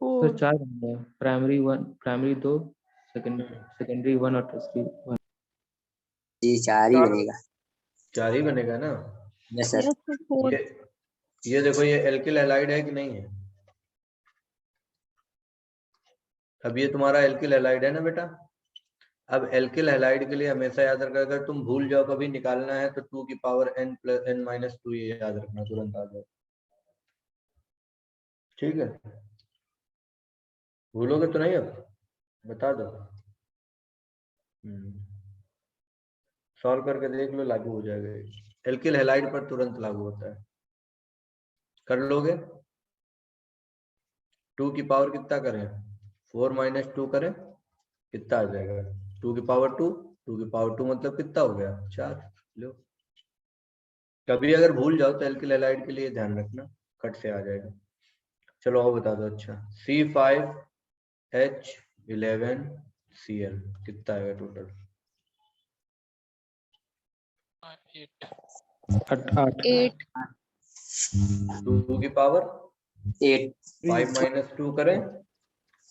सर 4 बनेगा, प्राइमरी 1, प्राइमरी 2, सेकेंडरी 1 और टर्सरी 1। जी 4 ही बनेगा। 4 ही बनेगा ना। Yes sir. Yes sir 4। ये देखो, ये एल्किल हैलाइड है कि नहीं है? अब ये तुम्हारा एल्किल हैलाइड है ना बेटा। अब एल्किल हैलाइड के लिए हमेशा याद रखा, अगर तुम भूल जाओ कभी निकालना है तो 2 की पावर n + n-2 ये याद रखना, तुरंत आ जाए। ठीक है, भूलोगे तो नहीं, अब बता दो। सॉल्व करके देख लो, लागू हो जाएगा। एल्किल हैलाइड पर तुरंत लागू होता है, कर लोगे। 2 की पावर कितना करें? 4 - 2 करें, कितना आ जाएगा? 2 की पावर 2, 2 की पावर 2 मतलब कितना हो गया? 4। लो, कभी अगर भूल जाओ तो एल्किल हैलाइड के लिए ध्यान रखना, कट से आ जाएगा। चलो और बता दो। अच्छा, C5H11Cl कितना आएगा टोटल? 8 8 8 2 की पावर 8 5 - 2 करें,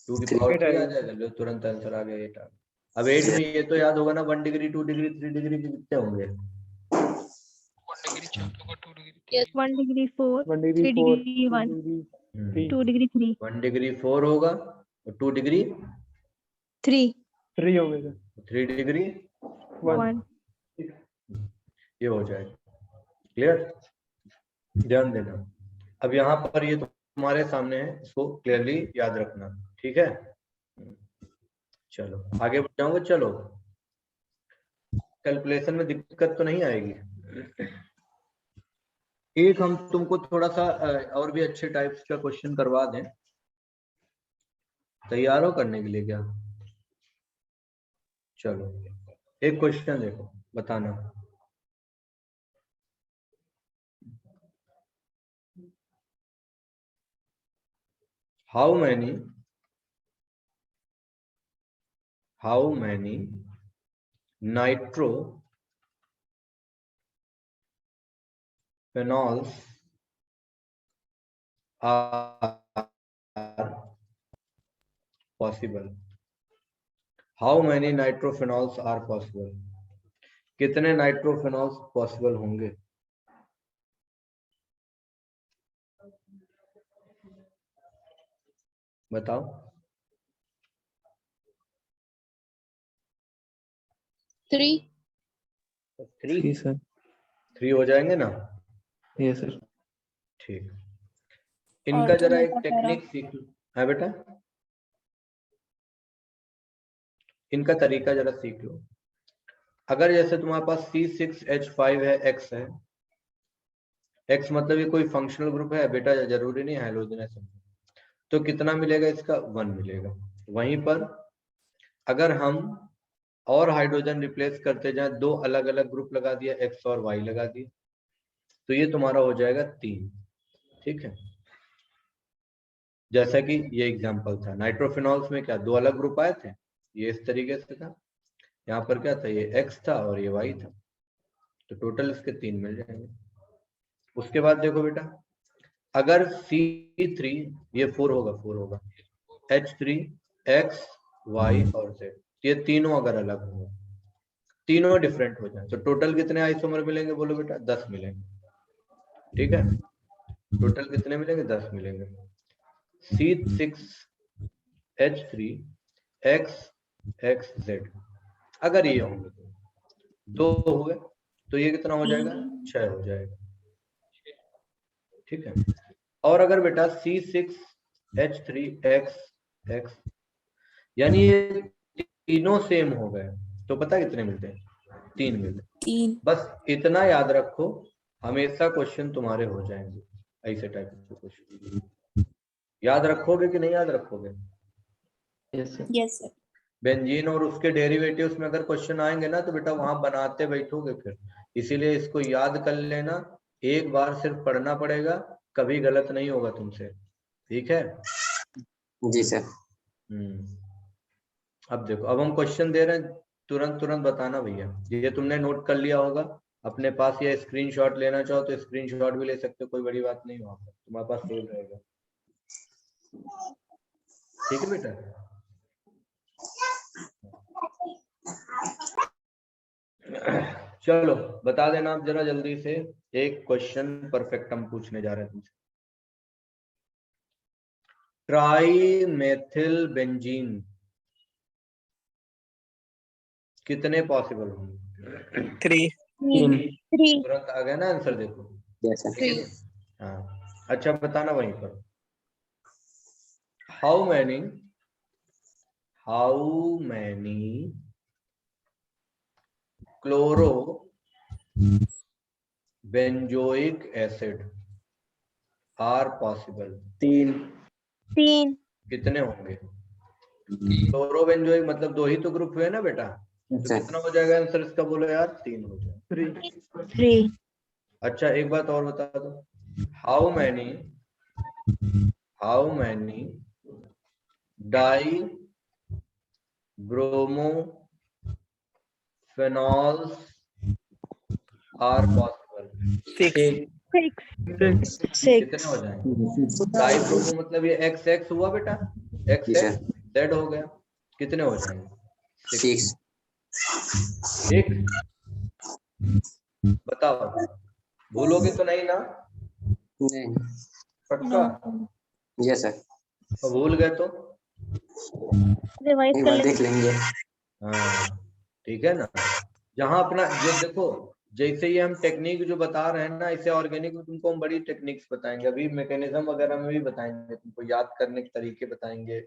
2 की पावर 3 आ जाएगा। लो, तुरंत आंसर आ गया 8 आ गया। अब 8 में ये तो याद होगा ना, 1 डिग्री 2 डिग्री 3 डिग्री के कितने होंगे? 1 डिग्री 4 होगा, 2 degree 3 Yes. 1 degree 4, 1 degree 3 4 degree 1, 3 2 degree 3, 1 degree 4 होगा और 2 डिग्री 3, 3 हो गए 3 डिग्री 1। ये हो जाएगा। क्लियर, ध्यान देना। अब यहाँ पर ये तुम्हारे सामने है, इसको क्लियरली याद रखना। ठीक है, चलो आगे बढ़ जाऊंगा। चलो, कैलकुलेशन में दिक्कत तो नहीं आएगी। एक हम तुमको थोड़ा सा और भी अच्छे टाइप्स का क्वेश्चन करवा दें, तैयार हो करने के लिए क्या? चलो, एक क्वेश्चन देखो, बताना। How many nitrophenols are possible? How many nitrophenols are possible? कितने नाइट्रोफेनॉल्स पॉसिबल होंगे? बताओ। 3 3 सर। 3 हो जाएंगे ना? Yes sir. ठीक, इनका जरा एक टेक्निक सीख लो। है बेटा, इनका तरीका जरा सीख लो। अगर जैसे तुम्हारे पास C6H5 है, X है, X मतलब ये कोई फंक्शनल ग्रुप है बेटा, जरूरी नहीं हाइड्रोजन, तो कितना मिलेगा इसका? 1 मिलेगा। वहीं पर अगर हम और हाइड्रोजन रिप्लेस करते जाए, 2 अलग अलग ग्रुप लगा दिया, X और Y लगा दिया, तो ये तुम्हारा हो जाएगा 3। ठीक है, जैसा कि ये एग्जांपल था। नाइट्रोफिनॉल्स में क्या 2 अलग ग्रुप आए थे, ये इस तरीके से था। यहाँ पर क्या था, ये X था और ये Y था, तो टोटल इसके 3 मिल जाएंगे। उसके बाद देखो बेटा, अगर C3 ये 4 होगा, H3 X Y और Z, ये तीनों अगर अलग होंगे, तीनों डिफरेंट हो जाए, तो टोटल कितने आइसोमर मिलेंगे? बोलो बेटा, 10 मिलेंगे। ठीक है, टोटल कितने मिलेंगे? 10 मिलेंगे। C6H3XXZ अगर ये होंगे तो 2 हुए, तो ये कितना हो जाएगा? 6 हो जाएगा। ठीक है, और अगर बेटा C6H3XX यानी ये तीनों सेम हो गए, तो पता कितने मिलते हैं? 3 मिलते। 3 बस इतना याद रखो, हमेशा क्वेश्चन तुम्हारे हो जाएंगे ऐसे टाइप के क्वेश्चन। याद रखोगे कि नहीं याद रखोगे? Yes sir. Yes sir. Benzene और उसके डेरिवेटिव्स में अगर क्वेश्चन आएंगे ना, तो बेटा वहां बनाते बैठोगे फिर, इसीलिए इसको याद कर लेना। एक बार सिर्फ पढ़ना पड़ेगा, कभी गलत नहीं होगा तुमसे। ठीक है जी सर। अब देखो, अब हम क्वेश्चन दे रहे हैं, तुरंत बताना भैया। ये तुमने नोट कर लिया होगा अपने पास, या स्क्रीनशॉट लेना चाहो तो स्क्रीनशॉट भी ले सकते हो, कोई बड़ी बात नहीं, वहां पर तुम्हारे पास सेव रहेगा। ठीक है बेटा, चलो बता देना आप जरा जल्दी से, एक क्वेश्चन परफेक्ट हम पूछने जा रहे हैं तुमसे। ट्राई मेथिल बेंजीन कितने पॉसिबल होंगे? 3 3 तुरंत आ गया ना आंसर, देखो। Yes, sir. ठीक है? हाँ, अच्छा बताना वहीं पर। How many chloro benzoic acid are possible? 3 कितने होंगे? क्लोरो बेंजोइक मतलब 2 ही तो ग्रुप हुए ना बेटा, तो Yes, sir. कितना हो जाएगा आंसर इसका, बोलो यार? 3 हो जाएगा। 3 अच्छा एक बात और बता दो, how many dibromophenols are possible? 6 कितने हो जाएंगे? डाई ब्रोमो मतलब ये XX हुआ बेटा, जी सर। Z हो गया, कितने हो जाएंगे? 6 6। बताओ, भूलोगे तो नहीं ना? नहीं। पक्का? Yes, sir. और भूल गए तो? रिवाइज एक कर बार लेंगे। देख लेंगे। हाँ ठीक है ना। जहां अपना ये देखो, जैसे ये हम टेक्निक जो बता रहे हैं ना, इसे ऑर्गेनिक में तुमको हम बड़ी टेक्निक्स बताएंगे, अभी मैकेनिज्म वगैरह में भी बताएंगे, तुमको याद करने के तरीके बताएंगे।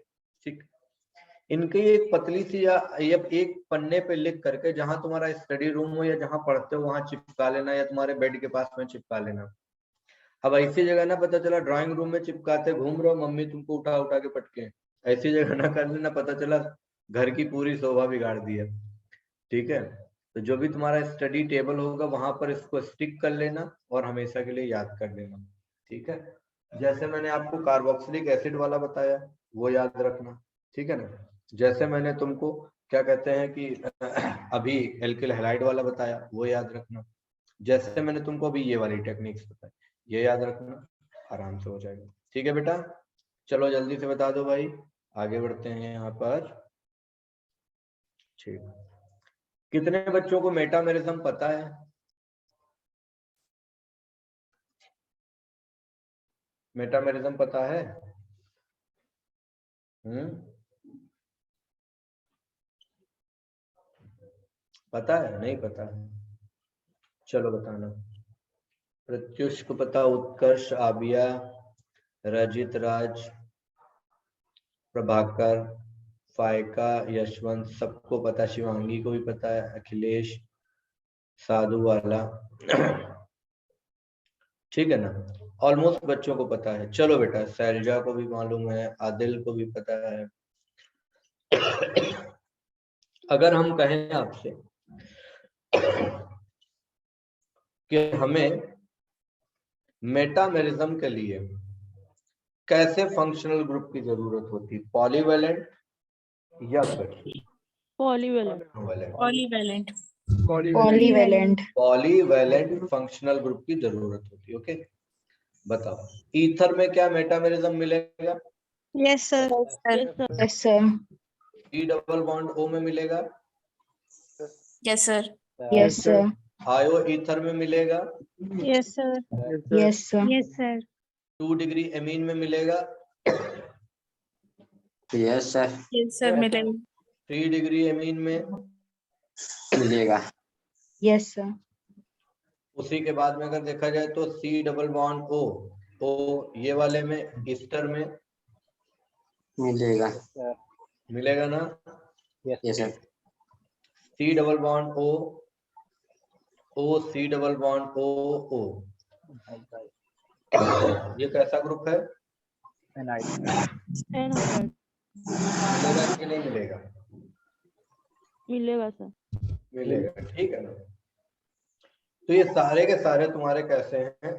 ठीक, इनकी एक पतली सी या एक पन्ने पे लिख करके, जहां तुम्हारा स्टडी रूम हो या जहां पढ़ते हो वहां चिपका लेना, या तुम्हारे बेड के पास में चिपका लेना। अब ऐसी जगह ना पता चला ड्राइंग रूम में चिपकाते घूम रहे हो, मम्मी तुमको उठा उठा के पटके, ऐसी जगह ना कर लेना, पता चला घर की पूरी शोभा बिगाड़ दी है। ठीक है, तो जो भी तुम्हारा स्टडी टेबल होगा वहां पर इसको स्टिक कर लेना और हमेशा के लिए याद कर लेना। ठीक है, जैसे मैंने आपको कार्बोक्सिलिक एसिड वाला बताया वो याद रखना। ठीक है ना, जैसे मैंने तुमको क्या कहते हैं कि अभी एल्किल हैलाइड वाला बताया वो याद रखना, जैसे मैंने तुमको अभी ये वाली टेक्निक्स बताई ये याद रखना, आराम से हो जाएगा। ठीक है बेटा, चलो जल्दी से बता दो भाई, आगे बढ़ते हैं यहाँ पर। ठीक, कितने बच्चों को मेटामेरिज्म पता है? मेटामेरिज्म पता है? पता है? नहीं पता है? चलो बताना। प्रत्युष को पता, उत्कर्ष, आबिया, रजित राज, प्रभाकर, फायका, यशवंत, सबको पता, शिवांगी को भी पता है, अखिलेश, साधु वाला ठीक है ना, ऑलमोस्ट बच्चों को पता है। चलो बेटा, शैलजा को भी मालूम है, आदिल को भी पता है। अगर हम कहें आपसे कि हमें मेटामेरिज्म के लिए कैसे फंक्शनल ग्रुप की जरूरत होती है, पॉलीवैलेंट या फिर पॉलीवैलेंट पॉलीवैलेंट फंक्शनल ग्रुप की जरूरत होती है। ओके, बताओ ईथर में क्या मेटामेरिज्म मिलेगा? Yes sir E double bond O में मिलेगा? यस सर यस सर आयो ईथर में मिलेगा? यस सर 2 डिग्री एमीन में मिलेगा? Yes, sir. यस सर मिलेगा 3 डिग्री एमीन में? मिलेगा। यस सर उसी के बाद में अगर देखा जाए तो सी डबल बॉन्ड ओ ये वाले में ईस्टर में मिलेगा। मिलेगा ना? Yes, sir. C double bond O C double bond O ये कैसा ग्रुप है? मिलेगा कि नहीं मिलेगा? मिलेगा सर। मिलेगा, ठीक है ना। तो ये सारे के सारे तुम्हारे कैसे हैं?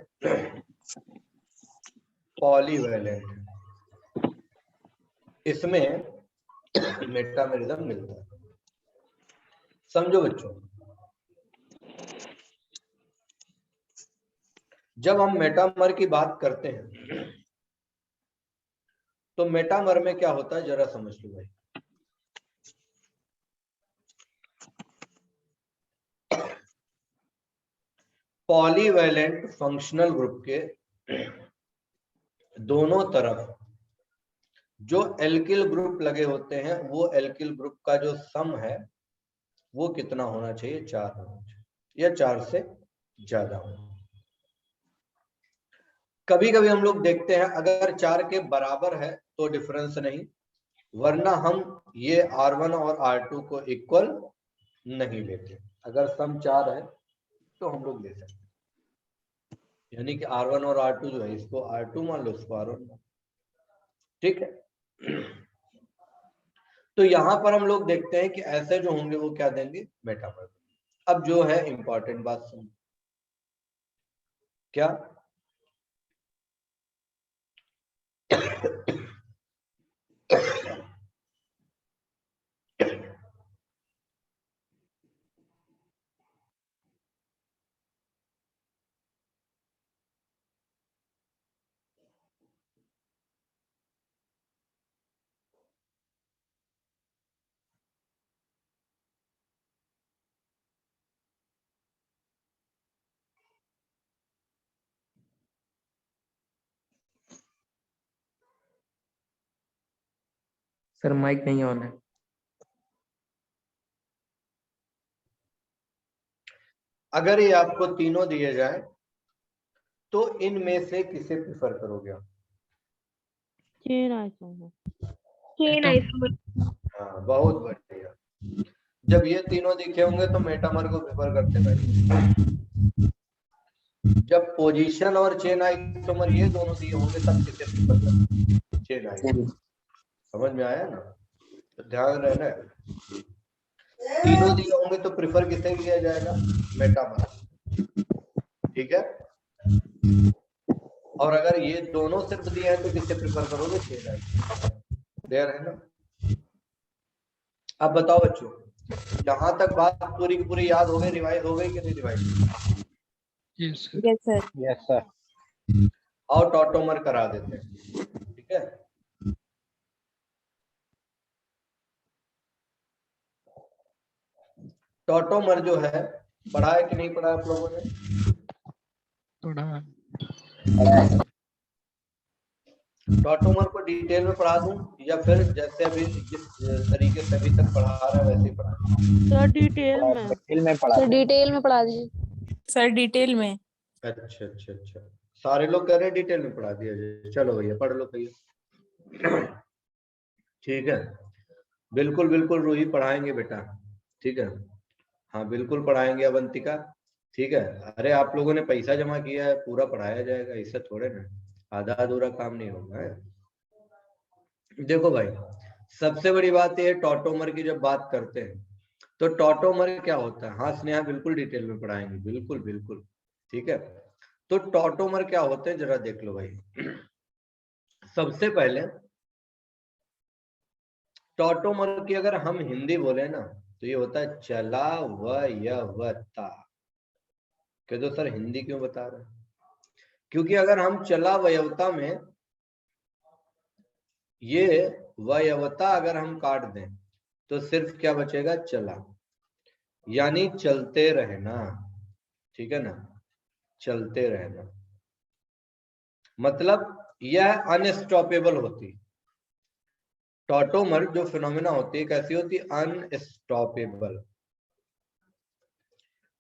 पॉलीवैलेंट। इसमें मेटामेरिज्म मिलता है। समझो बच्चों, जब हम मेटामर की बात करते हैं तो मेटामर में क्या होता है जरा समझ लो भाई। पॉलीवैलेंट फंक्शनल ग्रुप के दोनों तरफ जो एल्किल ग्रुप लगे होते हैं वो एल्किल ग्रुप का जो सम है वो कितना होना चाहिए, 4 होना चाहिए या 4 से ज्यादा होना। कभी कभी हम लोग देखते हैं अगर 4 के बराबर है तो डिफरेंस नहीं, वरना हम ये R1 और R2 को इक्वल नहीं लेते। अगर सम 4 है तो हम लोग ले सकते हैं, यानी कि R1 और R2 जो है इसको R2 मान लो, इसको R1 मान लो, ठीक है। तो यहां पर हम लोग देखते हैं कि ऐसे जो होंगे वो क्या देंगे, मेटामर। अब जो है इंपॉर्टेंट बात सुन, क्या सर माइक नहीं ऑन है। अगर ये आपको तीनों दिए जाए तो इनमें से किसे प्रिफर करोगे आप? Chain isomer. Chain isomer. हाँ, बहुत बढ़िया। जब ये तीनों दिखे होंगे तो मेटामर को प्रिफर करते भाई। जब पोजीशन और चेन आइसोमर ये दोनों दिए होंगे तब किसे प्रिफर करते? Chain isomer. समझ में आया ना? तो ध्यान रहना है, तीनों दिए होंगे तो प्रिफर किसे किया जाएगा, मेटामर, ठीक है। और अगर ये दोनों सिर्फ दिए हैं तो किसे प्रिफर करोगे, चेन आइसोमर। क्लियर है ना? अब बताओ बच्चों, यहाँ तक बात पूरी की पूरी याद हो गई, रिवाइज हो गई कि नहीं revise? Yes sir. Yes sir. Yes sir. और टॉटोमर करा देते हैं, ठीक है। टॉटोमर जो है पढ़ा है कि नहीं पढ़ा आप लोगों ने? थोड़ा टॉटोमर को डिटेल में पढ़ा दूं या फिर जैसे अभी जिस तरीके से अभी तक पढ़ा रहा है वैसे ही पढ़ा? सर डिटेल में। डिटेल में पढ़ा। सर डिटेल में पढ़ा दीजिए। सर डिटेल में। अच्छा अच्छा अच्छा, सारे लोग कह रहे हैं डिटेल में पढ़ा दिया जाए। चलो भैया पढ़ लो भैया, ठीक है। बिल्कुल बिल्कुल रूही पढ़ाएंगे बेटा, ठीक है। हाँ बिल्कुल पढ़ाएंगे अवंतिका, ठीक है। अरे आप लोगों ने पैसा जमा किया है, पूरा पढ़ाया जाएगा, इससे थोड़े ना आधा अधूरा काम नहीं होगा है। देखो भाई, सबसे बड़ी बात यह टॉटोमर की जब बात करते हैं तो टॉटोमर क्या होता है, हाँ स्नेहा बिल्कुल डिटेल में पढ़ाएंगे, बिल्कुल बिल्कुल, ठीक है। तो टॉटोमर क्या होते हैं जरा देख लो भाई। सबसे पहले टॉटोमर की अगर हम हिंदी बोले ना तो ये होता है चलावयवता। कह दो सर हिंदी क्यों बता रहे हैं? क्योंकि अगर हम चलावयवता में ये वयवता अगर हम काट दें तो सिर्फ क्या बचेगा, चला, यानी चलते रहना, ठीक है ना, चलते रहना। मतलब यह अनस्टॉपेबल होती। टॉटोमर जो फिनोमेना होती है कैसी होती है, अनस्टॉपेबल।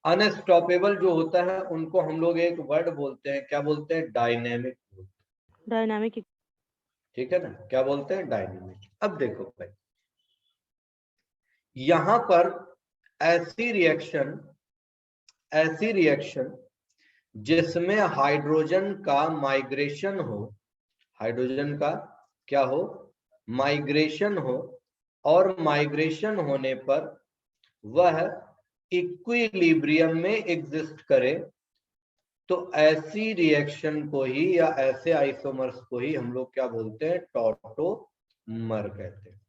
अनस्टॉपेबल जो होता है उनको हम लोग एक वर्ड बोलते हैं, क्या बोलते हैं, डायनेमिक। डायनामिक। ठीक है ना, क्या बोलते हैं, डायनेमिक। अब देखो भाई, यहां पर ऐसी रिएक्शन जिसमें हाइड्रोजन का माइग्रेशन हो, हाइड्रोजन का क्या हो, माइग्रेशन हो, और माइग्रेशन होने पर वह इक्विलिब्रियम में एग्जिस्ट करे, तो ऐसी रिएक्शन को ही या ऐसे आइसोमर्स को ही हम लोग क्या बोलते हैं, टॉटोमर कहते हैं।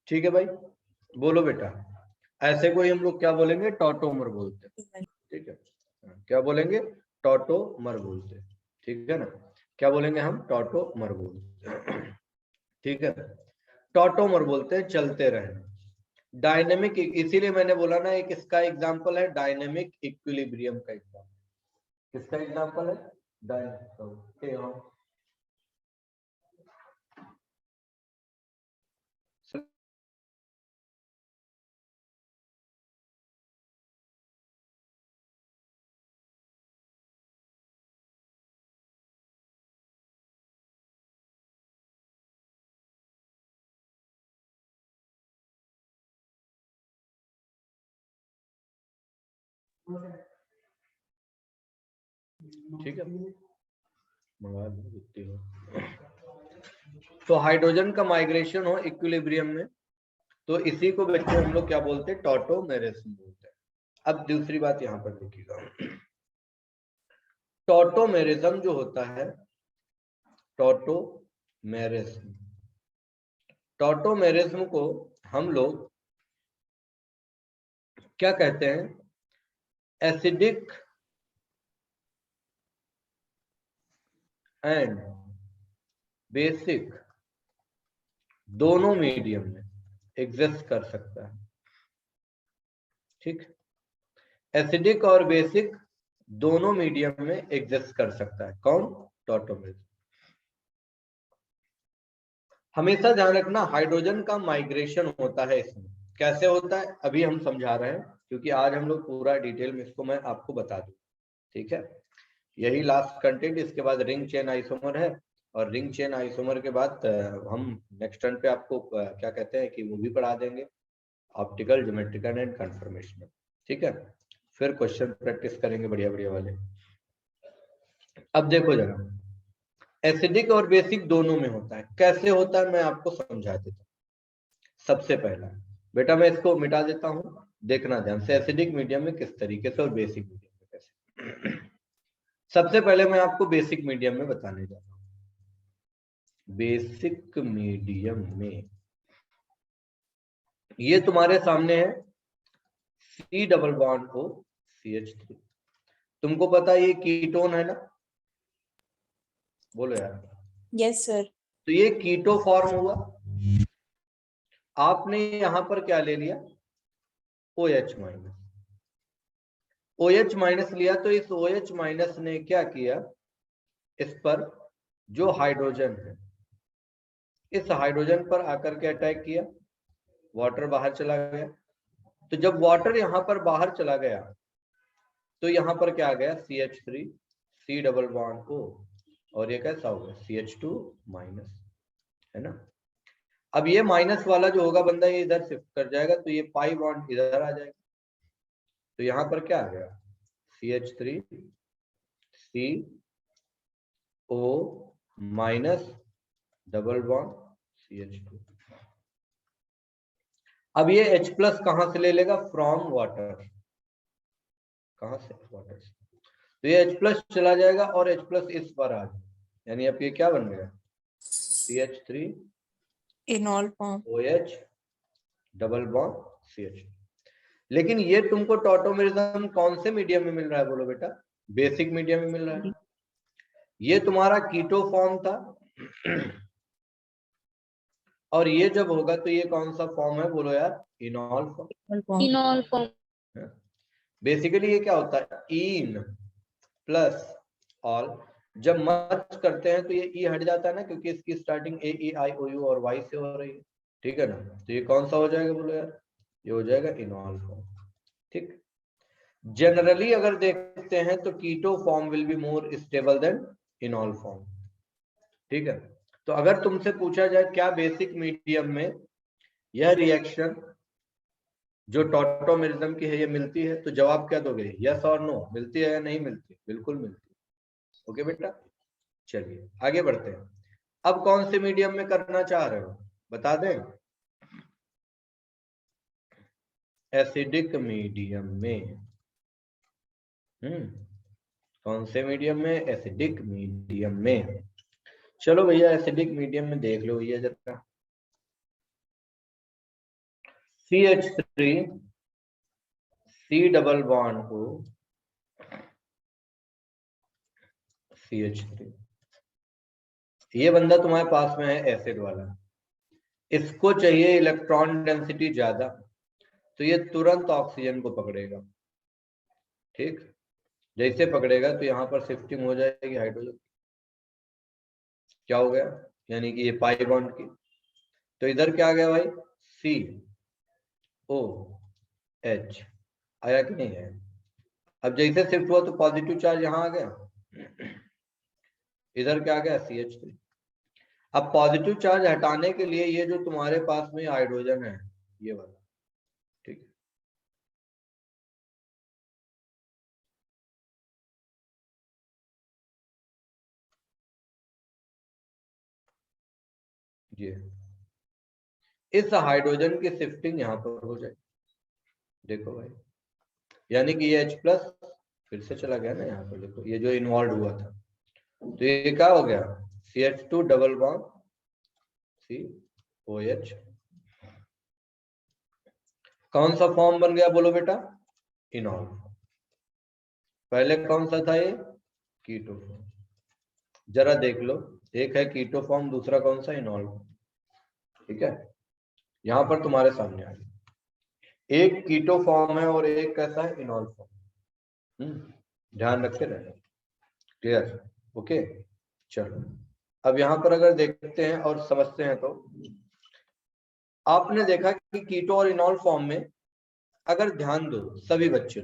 ठीक है भाई, बोलो बेटा, ऐसे को ही हम लोग क्या बोलेंगे, टॉटोमर बोलते हैं। ठीक है, क्या बोलेंगे, टॉटोमर बोलते हैं। ठीक है ना, क्या बोलेंगे हम, टॉटोमर बोलते हैं। ठीक है, टॉटोमर बोलते हैं चलते रहना। डायनेमिक, इसीलिए मैंने बोला ना एक इसका एग्जांपल है डायनेमिक इक्विलिब्रियम का एग्जांपल। किसका एग्जाम्पल है? डाइन। ठीक है, मंगा लो जितनी हो। तो हाइड्रोजन का माइग्रेशन हो इक्विलिब्रियम में, तो इसी को बच्चे हम लोग क्या बोलते हैं? टॉटोमेरिज्म बोलते हैं। अब दूसरी बात यहाँ पर देखिएगा, टॉटोमेरिज्म जो होता है, टॉटोमेरिज्म, टॉटोमेरिज्म को हम लोग क्या कहते हैं? एसिडिक एंड बेसिक दोनों मीडियम में एग्जिस्ट कर सकता है। ठीक, एसिडिक और बेसिक दोनों मीडियम में एग्जिस्ट कर सकता है। कौन? टॉटोमेरिज्म। हमेशा ध्यान रखना, हाइड्रोजन का माइग्रेशन होता है इसमें। कैसे होता है अभी हम समझा रहे हैं, क्योंकि आज हम लोग पूरा डिटेल में इसको मैं आपको बता दूं। ठीक है, यही लास्ट कंटेंट। इसके बाद रिंग चेन आइसोमर है, और रिंग चेन आइसोमर के बाद हम नेक्स्ट टर्न पे आपको क्या कहते हैं कि वो भी पढ़ा देंगे, ऑप्टिकल, ज्योमेट्रिकल एंड कन्फर्मेशनल। ठीक है, फिर क्वेश्चन प्रैक्टिस करेंगे बढ़िया बढ़िया वाले। अब देखो जरा, एसिडिक और बेसिक दोनों में होता है। कैसे होता है मैं आपको समझा देता हूँ। सबसे पहला बेटा मैं इसको मिटा देता हूँ, देखना ध्यान से, एसिडिक मीडियम में किस तरीके से और बेसिक मीडियम में कैसे। सबसे पहले मैं आपको बेसिक मीडियम में बताने जा रहा हूँ। बेसिक मीडियम में ये तुम्हारे सामने है C double bond O CH3। तुमको पता है ये कीटोन है ना? बोलो यार। Yes sir. तो ये कीटो फॉर्म हुआ। आपने यहां पर क्या ले लिया? OH minus. OH माइनस लिया, तो इस OH माइनस ने क्या किया? इस पर जो हाइड्रोजन है, इस हाइड्रोजन पर आकर के अटैक किया, वाटर बाहर चला गया। तो जब वाटर यहां पर बाहर चला गया, तो यहां पर क्या आ गया? CH3 C double bond O, और ये कैसा होगा? CH2 माइनस, है ना? अब ये माइनस वाला जो होगा बंदा, ये इधर शिफ्ट कर जाएगा, तो ये पाई बॉन्ड इधर आ जाएगा। तो यहां पर क्या आ गया? CH3 CO minus double bond CH2। अब ये H प्लस कहां से ले लेगा? From water. कहां से? वाटर से। तो ये H प्लस चला जाएगा और H प्लस इस पर आ जाएगा, यानी अब ये क्या बन गया? CH3 इनॉल form OH double bond CH। लेकिन ये तुमको टॉटोमेरिज्म कौन से मीडियम में मिल रहा है? बोलो बेटा। बेसिक मीडियम में मिल रहा है। ये तुम्हारा कीटो फॉर्म था, और ये जब होगा तो ये कौन सा फॉर्म है? बोलो यार। इनॉल फॉर्म। इनॉल फॉर्म। बेसिकली ये क्या होता है? In plus all. जब मर्ज करते हैं तो ये ई हट जाता है ना, क्योंकि इसकी starting A E I O U और Y से हो रही है। ठीक है ना? तो ये कौन सा हो जाएगा? बोलो यार। ये हो जाएगा इनॉल फॉर्म। ठीक, जनरली अगर देखते हैं तो keto form will be more stable than enol form. ठीक है, तो अगर तुमसे पूछा जाए क्या बेसिक मीडियम में यह रिएक्शन जो टॉटोमेरिज्म की है ये मिलती है, तो जवाब क्या दोगे? यस और नो? मिलती है या नहीं मिलती? बिल्कुल मिलती है। ओके बेटा, चलिए आगे बढ़ते हैं। अब कौन से मीडियम में करना चाह रहे हो बता दें? एसिडिक मीडियम में। कौन से मीडियम में? एसिडिक मीडियम में। चलो भैया एसिडिक मीडियम में देख लो भैया जरा। CH3 C डबल बॉन्ड को CH3, ये बंदा तुम्हारे पास में है एसिड वाला, इसको चाहिए इलेक्ट्रॉन डेंसिटी ज्यादा, तो ये तुरंत ऑक्सीजन को पकड़ेगा। ठीक, जैसे पकड़ेगा तो यहाँ पर शिफ्टिंग हो जाएगी हाइड्रोजन, क्या हो गया, यानी कि ये पाई बॉन्ड की, तो इधर क्या आ गया भाई, COH आया कि नहीं है। अब जैसे शिफ्ट हुआ तो पॉजिटिव चार्ज यहाँ आ गया, इधर क्या आ गया CH3। अब पॉजिटिव चार्ज हटाने के लिए ये जो तुम्हारे पास में हाइड्रोजन है ये वाला, ठीक है, ये इस हाइड्रोजन की शिफ्टिंग यहाँ पर हो जाए, देखो भाई, यानी कि ये H+ फिर से चला गया ना यहाँ पर, देखो ये जो इन्वॉल्व हुआ था, तो ये क्या हो गया, CH2 डबल बॉन्ड COH, कौन सा फॉर्म बन गया बोलो बेटा, इनॉल। पहले कौन सा था ये, कीटो फॉर्म, जरा देख लो, एक है कीटो फॉर्म, दूसरा कौन सा, इनॉल, ठीक है, यहां पर तुम्हारे सामने आ गया, एक कीटो फॉर्म है और एक कैसा है, इनॉल फॉर्म, ध्यान रख के रहना, क्लियर, ओके। चलो अब यहां पर अगर देखते हैं और समझते हैं, तो आपने देखा कि कीटो और इनॉल फॉर्म में अगर ध्यान दो सभी बच्चे,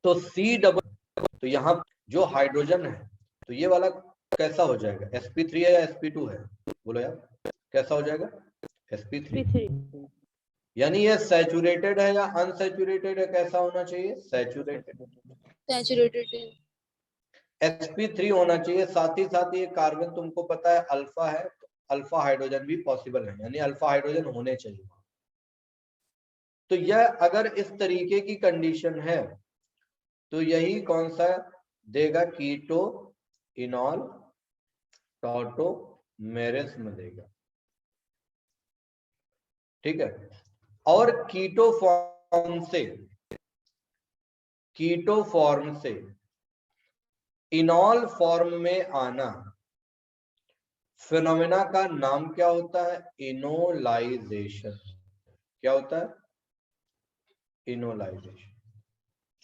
तो C डबल, तो यहाँ जो हाइड्रोजन है तो ये वाला कैसा हो जाएगा, sp3 है या sp2 है, बोलो यार कैसा हो जाएगा, sp3, यानी ये सैचुरेटेड है या अनसैचुरेटेड है, कैसा होना चाहिए, सैचुरेटेड, Saturated. sp3 होना चाहिए। साथ ही साथ ये कार्बन तुमको पता है अल्फा है, तो अल्फा हाइड्रोजन भी पॉसिबल है, यानी अल्फा हाइड्रोजन होने चाहिए। तो यह अगर इस तरीके की कंडीशन है तो यही कौन सा देगा, कीटो इनॉल टॉटोमेरेस में देगा, ठीक है। और कीटो फॉर्म से इनॉल फॉर्म में आना फिनोमेना का नाम क्या होता है, इनोलाइजेशन, क्या होता है, इनोलाइजेशन,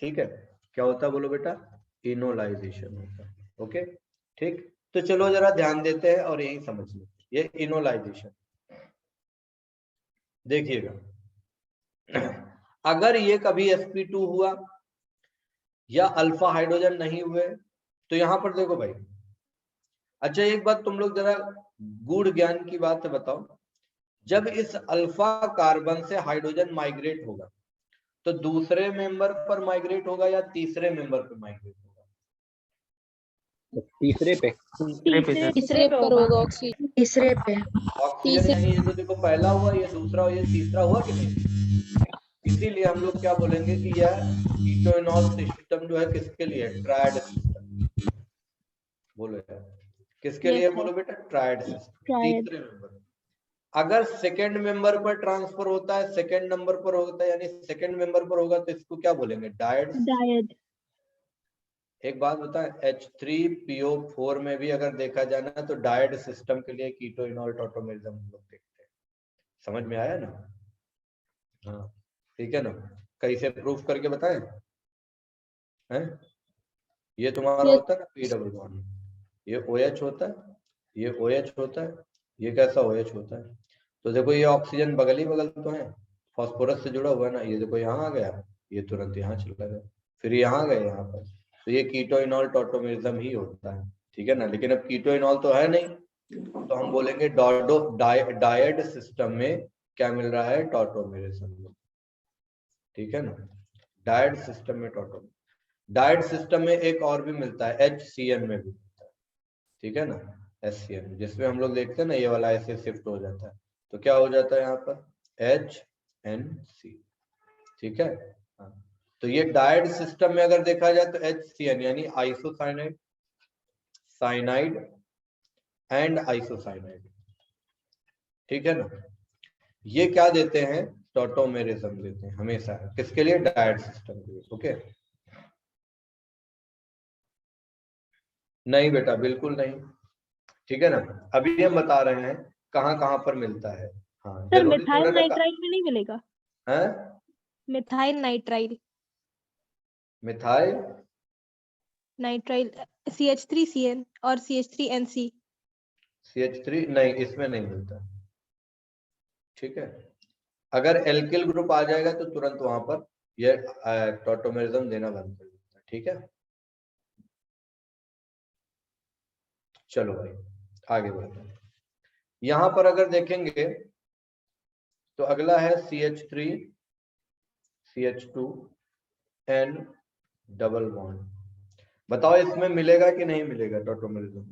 ठीक है, क्या होता है बोलो बेटा, इनोलाइजेशन होता है, ओके, ठीक। तो चलो जरा ध्यान देते हैं और यही समझ लो, ये इनोलाइजेशन देखिएगा, अगर ये कभी sp2 हुआ या अल्फा हाइड्रोजन नहीं हुए, तो यहां पर देखो भाई, अच्छा एक बात तुम लोग जरा गूढ़ ज्ञान की बात है बताओ, जब इस अल्फा कार्बन से हाइड्रोजन माइग्रेट होगा तो दूसरे मेंबर पर माइग्रेट होगा या तीसरे मेंबर पर माइग्रेट होगा, तीसरे पे, तीसरे पर होगा ऑक्सीजन, तीसरे पे। ऑक्सीजन, यानी ये तो देखो पहला हुआ, ये दूसरा हुआ, ये तीसरा हुआ कि नहीं, इसीलिए हम लोग क्या बोलेंगे कि यह कीटोइनॉल सिस्टम जो है किसके लिए, ट्रायड सिस्टम, बोलो यार किसके लिए, बोलो बेटा, ट्रायड सिस्टम, तीसरे मेंबर। अगर सेकंड मेंबर पर ट्रांसफर होता है, सेकंड नंबर पर होता है, यानी सेकंड मेंबर पर होगा, तो इसको क्या बोलेंगे, डायड। एक बात बताएं, H3PO4 में भी अगर देखा जाए ना तो डायड सिस्टम के लिए कीटोइनॉल टॉटोमेरिज्म हम लोग देखते हैं, समझ में आया ना, हाँ ठीक है ना, कैसे प्रूफ करके बताएं, हैं, ये तुम्हारा होता है ना P डबल बॉन्ड, ये OH होता है, ये OH होता है, ये कैसा OH होता है, तो देखो ये ऑक्सीजन बगल ही बगल तो है, फास्फोरस से जुड़ा हुआ है ना, ये देखो यहाँ आ गया, ये तुरंत यहाँ चला गया, फिर यहाँ गए यहाँ पर, तो ये कीटोइनॉल टॉटोमेरिज्म ही होता है, ठीक है ना। लेकिन अब कीटोइनॉल तो है नहीं, तो हम बोलेंगे डायड सिस्टम में क्या मिल रहा है, टॉटोमेरिज्म, ठीक है ना, डायड सिस्टम में टॉटोमेरिज्म। डायड सिस्टम में एक और भी मिलता है, HCN में भी मिलता है, ठीक है ना, HCN, जिसमें हम लोग देखते हैं ना ये वाला ऐसे शिफ्ट हो जाता है, तो क्या हो जाता है यहाँ पर HNC, ठीक है, हाँ। तो ये डायड सिस्टम में अगर देखा जाए तो HCN यानी आइसोसाइनाइड, साइनाइड एंड आइसोसाइनाइड, ठीक है ना, ये क्या देते हैं, टॉटोमेरिज्म देते हैं हमेशा, किसके लिए, डायड सिस्टम के लिए, ओके। नहीं बेटा बिल्कुल नहीं, ठीक है ना। अभी हम बता रहे हैं कहाँ कहाँ पर मिलता है। हाँ सर जरूरी मिथाइल थोड़ा ना नाइट्राइल में नहीं मिलेगा? है methyl nitrile methyl nitrile CH3CN और CH3NC। CH3 नहीं, इसमें नहीं मिलता। ठीक है, अगर एल्किल ग्रुप आ जाएगा तो तुरंत वहां पर यह टॉटोमेरिज्म देना बंद कर देता है। ठीक है, चलो भाई आगे बढ़ते हैं। यहां पर अगर देखेंगे तो अगला है CH3 CH2 N double bond. बताओ इसमें मिलेगा कि नहीं मिलेगा टॉटोमेरिज्म?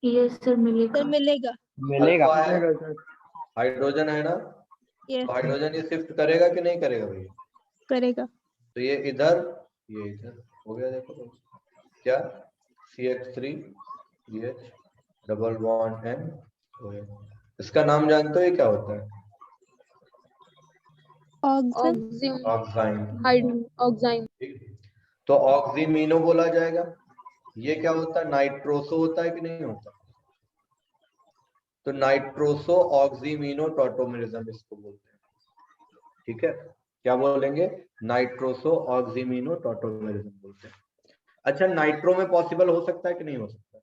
यस सर मिलेगा। सर मिलेगा। मिलेगा। अल्फा है, मिलेगा सर। हाइड्रोजन है ना, यस तो हाइड्रोजन ये शिफ्ट करेगा कि नहीं करेगा भैया? करेगा। तो ये इधर हो गया। देखो क्या, CH3 CH double bond N इसका नाम जानते हो ये क्या होता है? ऑक्सीजन। ऑक्साइन। ऑक्साइम। तो ऑक्सीमीनो बोला जाएगा। ये क्या होता है, नाइट्रोसो होता है कि नहीं होता? तो नाइट्रोसो ऑक्सीमीनो टॉटोमेरिज्म इसको बोलते हैं। ठीक है, क्या बोलेंगे? नाइट्रोसो ऑक्सीमीनो टॉटोमेरिज्म बोलते हैं। अच्छा, नाइट्रो में पॉसिबल हो सकता है कि नहीं हो सकता?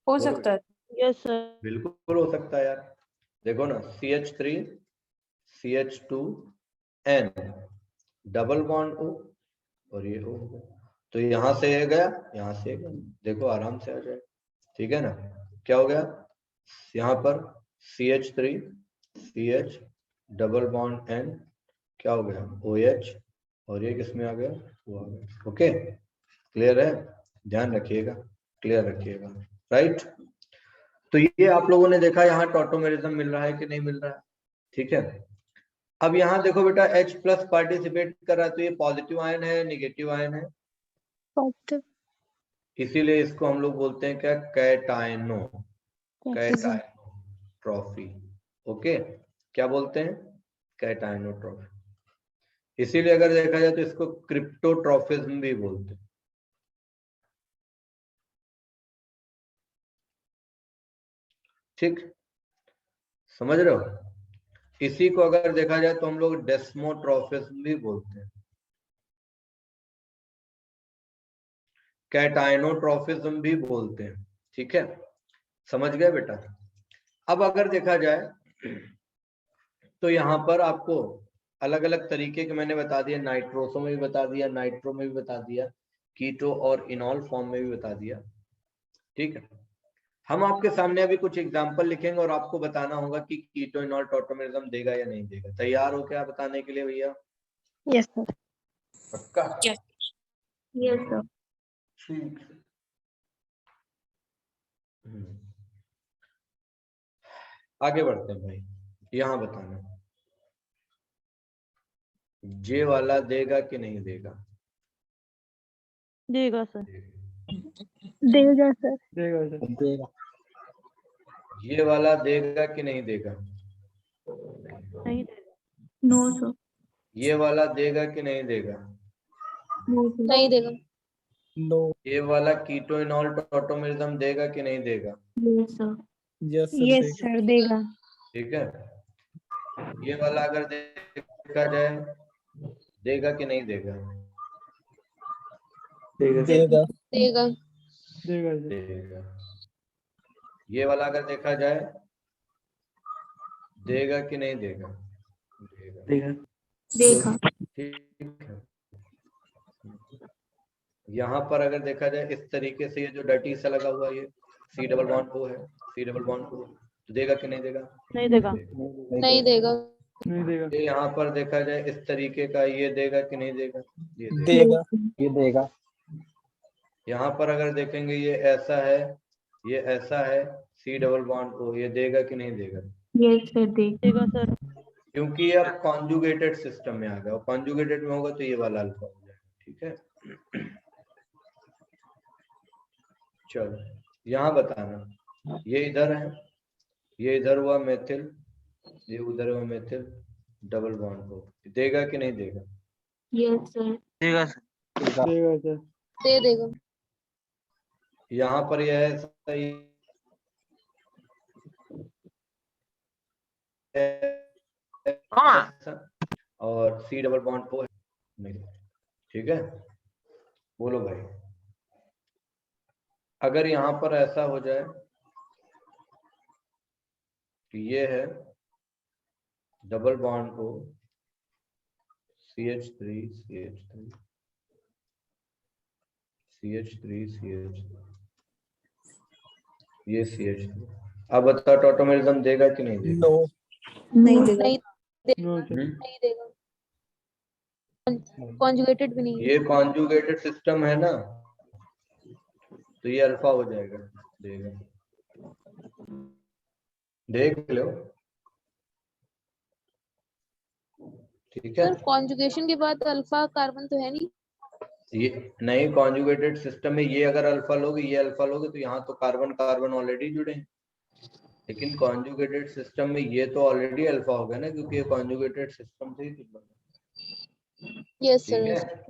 हो सकता है। Yes sir. बिल्कुल हो सकता है यार। देखो ना, CH3 CH2 N double bond O और ये O हो गया। तो यहां से ये गया, यहां से ये गया, देखो आराम से आ जाए। ठीक है ना, क्या हो गया यहाँ पर CH3 CH double bond N क्या हो गया OH और ये किसमें आ गया, वो आ गया। ओके, क्लियर है? ध्यान रखिएगा, क्लियर रखिएगा, राइट। तो ये आप लोगों ने देखा यहाँ टॉटोमेरिज्म मिल रहा है कि नहीं मिल रहा है? ठीक है, अब यहाँ देखो बेटा H+ पार्टिसिपेट कर रहा है, तो ये पॉजिटिव आयन है निगेटिव आयन है? पॉजिटिव। इसीलिए इसको हम लोग बोलते हैं क्या, कैटायनो, कैटायनोट्रॉफी। ओके, क्या बोलते हैं, कैटायनोट्रॉफी। इसीलिए अगर देखा जाए तो इसको क्रिप्टोट्रॉफिज्म भी बोलते हैं। ठीक, समझ रहे हो? इसी को अगर देखा जाए तो हम लोग डेस्मोट्रॉफिज्म भी बोलते हैं, कैटायनोट्रॉफिज्म भी बोलते हैं। ठीक है, समझ गए बेटा? अब अगर देखा जाए तो यहाँ पर आपको अलग अलग तरीके के मैंने बता दिया, नाइट्रोसो में भी बता दिया, नाइट्रो में भी बता दिया, कीटो और इनॉल फॉर्म में भी बता दिया। ठीक है, हम आपके सामने अभी कुछ एग्जांपल लिखेंगे और आपको बताना होगा कि कीटो इनॉल टॉटोमेरिज्म देगा या नहीं देगा। तैयार हो क्या बताने के लिए भैया? Yes sir. पक्का? Yes sir. ठीक। आगे बढ़ते हैं भाई, यहाँ बताना जे वाला देगा कि नहीं देगा? देगा सर। देगा सर। देगा सर। देगा। ये वाला देगा कि नहीं देगा? नहीं देगा। No sir. ये वाला देगा कि नहीं देगा? No sir. नहीं देगा। नो। ये वाला कीटो इनॉल टॉटोमेरिज्म देगा कि नहीं देगा? Yes sir. यस सर देगा। ठीक है, ये वाला अगर देखा जाए देगा कि नहीं देगा? देगा सर। देगा। देगा। देगा सर। देगा। ये वाला अगर देखा जाए देगा कि नहीं देगा? देगा। देगा। देखा। ठीक है, यहाँ पर अगर देखा जाए इस तरीके से ये जो डर्टी सा लगा हुआ ये C डबल बॉन्ड O है, C डबल बॉन्ड O, तो देगा कि नहीं देगा? नहीं देगा। नहीं देगा। नहीं देगा। ये यहाँ पर देखा जाए इस तरीके का, ये देगा कि नहीं देगा? ये देगा। देगा। ये देगा। यहाँ पर अगर देखेंगे ये ऐसा है, ये ऐसा है, C डबल बॉन्ड O, ये देगा कि नहीं देगा? यस सर देगा। देगा सर। क्योंकि ये अब कॉन्जुगेटेड सिस्टम में आ गया, और कॉन्जुगेटेड में होगा तो ये वाला अल्फा हो जाएगा। ठीक है, चलो यहाँ बताना, ये इधर है, ये इधर हुआ मेथिल, ये उधर हुआ मेथिल, डबल बॉन्ड हो, देगा कि नहीं देगा? Yes sir. देगा। देगा सर। दे देगा। यहाँ पर यह है सही और C डबल बॉन्ड O है नहीं। ठीक है, बोलो भाई। अगर यहाँ पर ऐसा हो जाए कि ये है double bond O CH3 CH3 CH3 CH3 ये CH3, अब बता टॉटोमेरिज्म देगा कि नहीं देगा? नो नहीं देगा, नहीं नो देगा, सर। नहीं देगा, कॉन्जुगेटेड भी नहीं है। ये कॉन्जुगेटेड सिस्टम है ना, तो ये अल्फा हो जाएगा, देगा। देख लो, ठीक है। सर कॉन्जुगेशन के बाद अल्फा कार्बन तो है नहीं। ये नहीं, कॉन्जुगेटेड सिस्टम में ये अगर अल्फा लोगे, ये अल्फा लोगे, तो यहाँ तो कार्बन कार्बन ऑलरेडी जुड़े हैं। लेकिन कॉन्जुगेटेड सिस्टम में ये तो ऑलरेडी अल्फा हो गया ना, क्योंकि ये कॉन्जुगेटेड सिस्टम से ही कुछ बना। यस ठीक है, सर।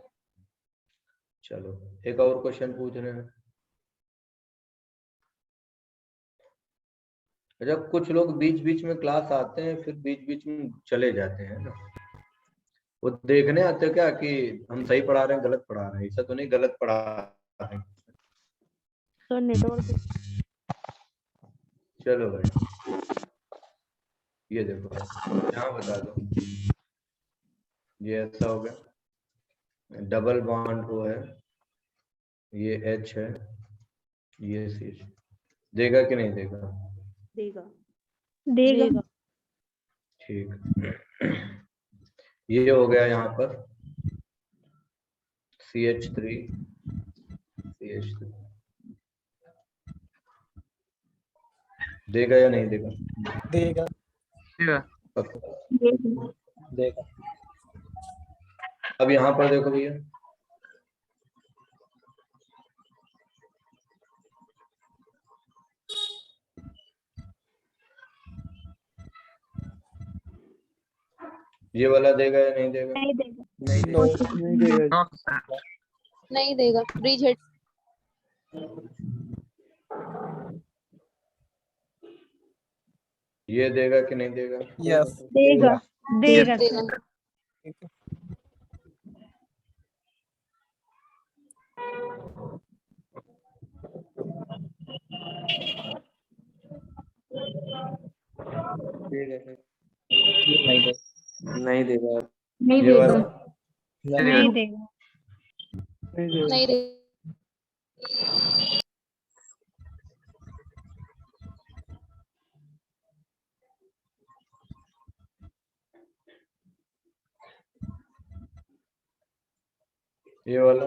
चलो एक और क्वेश्चन पूछ रहे हैं। अच्छा, कुछ लोग बीच बीच में क्लास आते हैं, फिर बीच बीच में चले जाते हैं ना, वो देखने आते हो क्या कि हम सही पढ़ा रहे हैं गलत पढ़ा रहे हैं? ऐसा तो नहीं गलत पढ़ा रहे हैं? Sir network. चलो भाई, ये देखो यहाँ बता दो, ये ऐसा हो गया, डबल बॉन्ड O है, ये H है, ये CH, देगा कि नहीं देगा? देगा। देगा। ठीक, ये हो गया यहाँ पर CH3 CH3, देगा या नहीं देगा? देगा पक्का? देगा। अब यहाँ पर देखो भैया, ये वाला देगा या नहीं देगा? नहीं देगा। नो नहीं देगा। नहीं देगा, ब्रिज हेड। ये देगा कि नहीं देगा? यस देगा। देगा। देगा। नहीं देगा। नहीं देगा। नहीं ये वाला देगा। नहीं देगा। नहीं देगा। नहीं देगा। ये वाला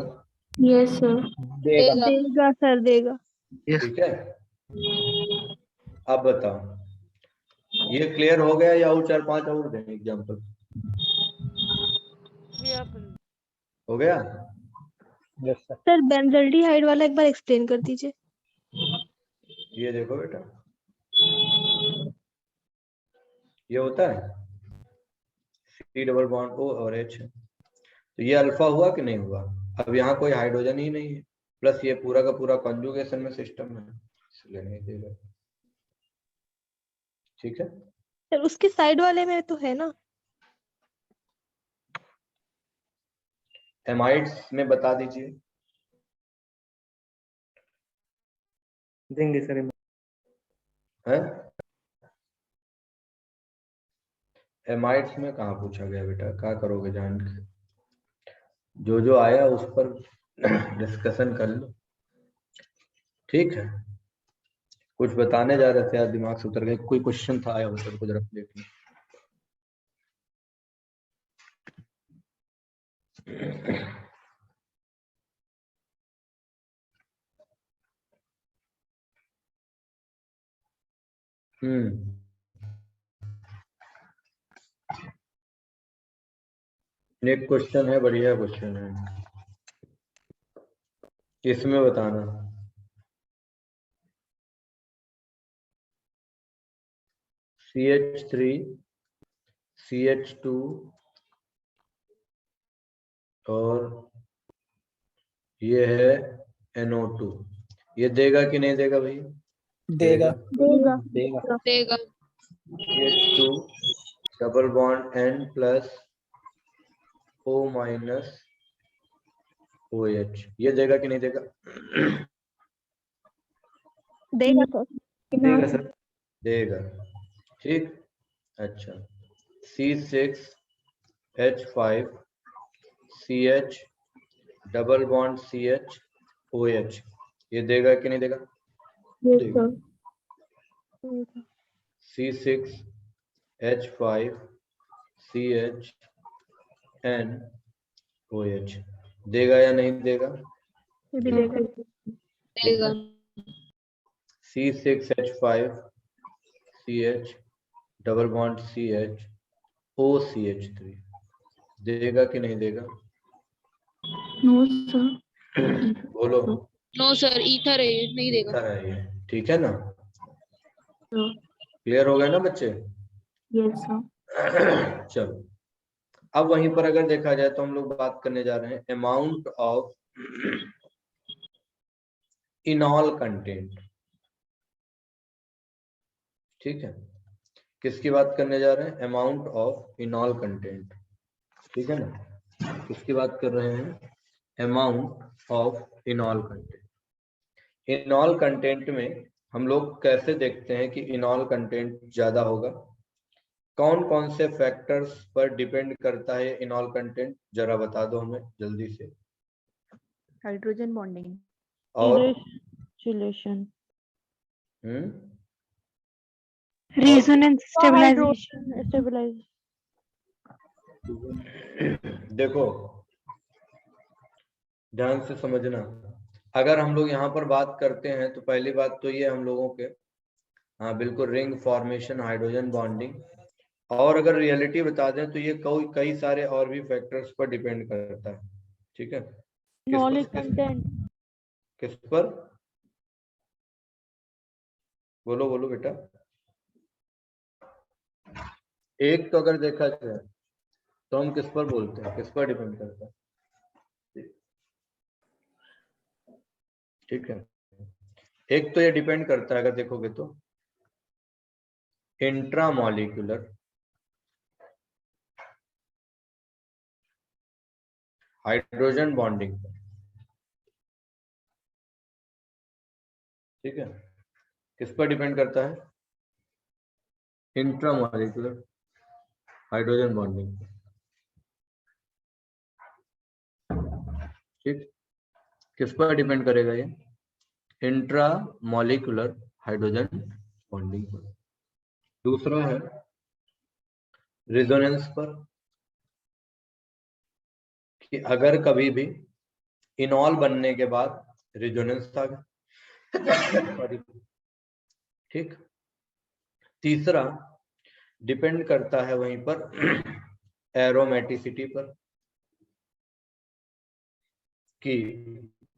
यस सर। देगा। देगा सर देगा। ठीक है। अब बताओ, ये क्लियर हो गया या और 4-5 और दें एग्जांपल? हो गया? Yes sir. सर बेंजल्डिहाइड वाला एक बार एक्सप्लेन कर दीजिए। ये देखो बेटा, ये होता है C डबल बॉन्ड O और H, तो ये अल्फा हुआ कि नहीं हुआ? अब यहाँ कोई हाइड्रोजन ही नहीं है, प्लस ये पूरा का पूरा कॉन्जुगेशन में सिस्टम है, इसलिए नहीं देगा। ठीक है, सर उसके साइड वाले में तो है ना। एमाइड्स में बता दीजिए। देंगे सर। है एमाइड्स में कहाँ पूछा गया बेटा? क्या करोगे जान के? जो जो आया उस पर डिस्कशन कर लो। ठीक है, कुछ बताने जा रहे थे यार, दिमाग से उतर गए। कोई क्वेश्चन था आया उतर को जरा देख लो। एक क्वेश्चन है, बढ़िया क्वेश्चन है, इसमें बताना। CH3 CH2 और ये है NO2, ये देगा कि नहीं देगा भैया? देगा देगा। देगा देगा। CH2 double bond N plus O minus OH, ये देगा कि नहीं देगा? देगा सर। देगा सर। देगा। ठीक। अच्छा, C6H5 CH double bond CH OH, ये देगा कि नहीं देगा? Yes, देगा। sir. C6H5 CH N OH, देगा या नहीं देगा? ये भी देगा। देगा। C6H5 CH double bond CH OCH3, देगा कि नहीं देगा? No, sir. बोलो। नो सर, ईथर है ये, नहीं देगा। इतना है ये, ठीक है ना? Sir. क्लियर हो गया ना बच्चे? Yes, sir. चलो, अब वहीं पर अगर देखा जाए तो हम लोग बात करने जा रहे हैं अमाउंट ऑफ इनॉल कंटेंट। ठीक है, किसकी बात करने जा रहे हैं? Amount of इनॉल content. ठीक है ना, किसकी बात कर रहे हैं? Amount of इनॉल content. इनॉल कंटेंट में हम लोग कैसे देखते हैं कि इनॉल कंटेंट ज्यादा होगा? कौन कौन से फैक्टर्स पर डिपेंड करता है इनॉल कंटेंट, जरा बता दो हमें जल्दी से। हाइड्रोजन बॉन्डिंग, और Relation. Resonance stabilisation. देखो ध्यान से समझना, अगर हम लोग यहाँ पर बात करते हैं तो पहली बात तो ये हम लोगों के, हाँ बिल्कुल, रिंग फॉर्मेशन, हाइड्रोजन बॉन्डिंग, और अगर रियलिटी बता दें तो ये कई सारे और भी फैक्टर्स पर डिपेंड करता है। ठीक है, नॉलेज कंटेंट। किस पर? बोलो बोलो बेटा। एक तो अगर देखा जाए तो हम किस पर बोलते हैं, किस पर डिपेंड करता है? ठीक है, एक तो ये डिपेंड करता है, अगर देखोगे तो इंट्रामॉलिक्यूलर हाइड्रोजन बॉन्डिंग पर। ठीक है, किस पर डिपेंड करता है? इंट्रामॉलिक्यूलर हाइड्रोजन बॉन्डिंग पर। ठीक, किस पर डिपेंड करेगा ये? इंट्रामॉलिक्यूलर हाइड्रोजन बॉन्डिंग पर। दूसरा है रेजोनेंस पर, कि अगर कभी भी इनॉल बनने के बाद रेजोनेंस आ गया। ठीक, तीसरा डिपेंड करता है वहीं पर एरोमेटिसिटी पर, कि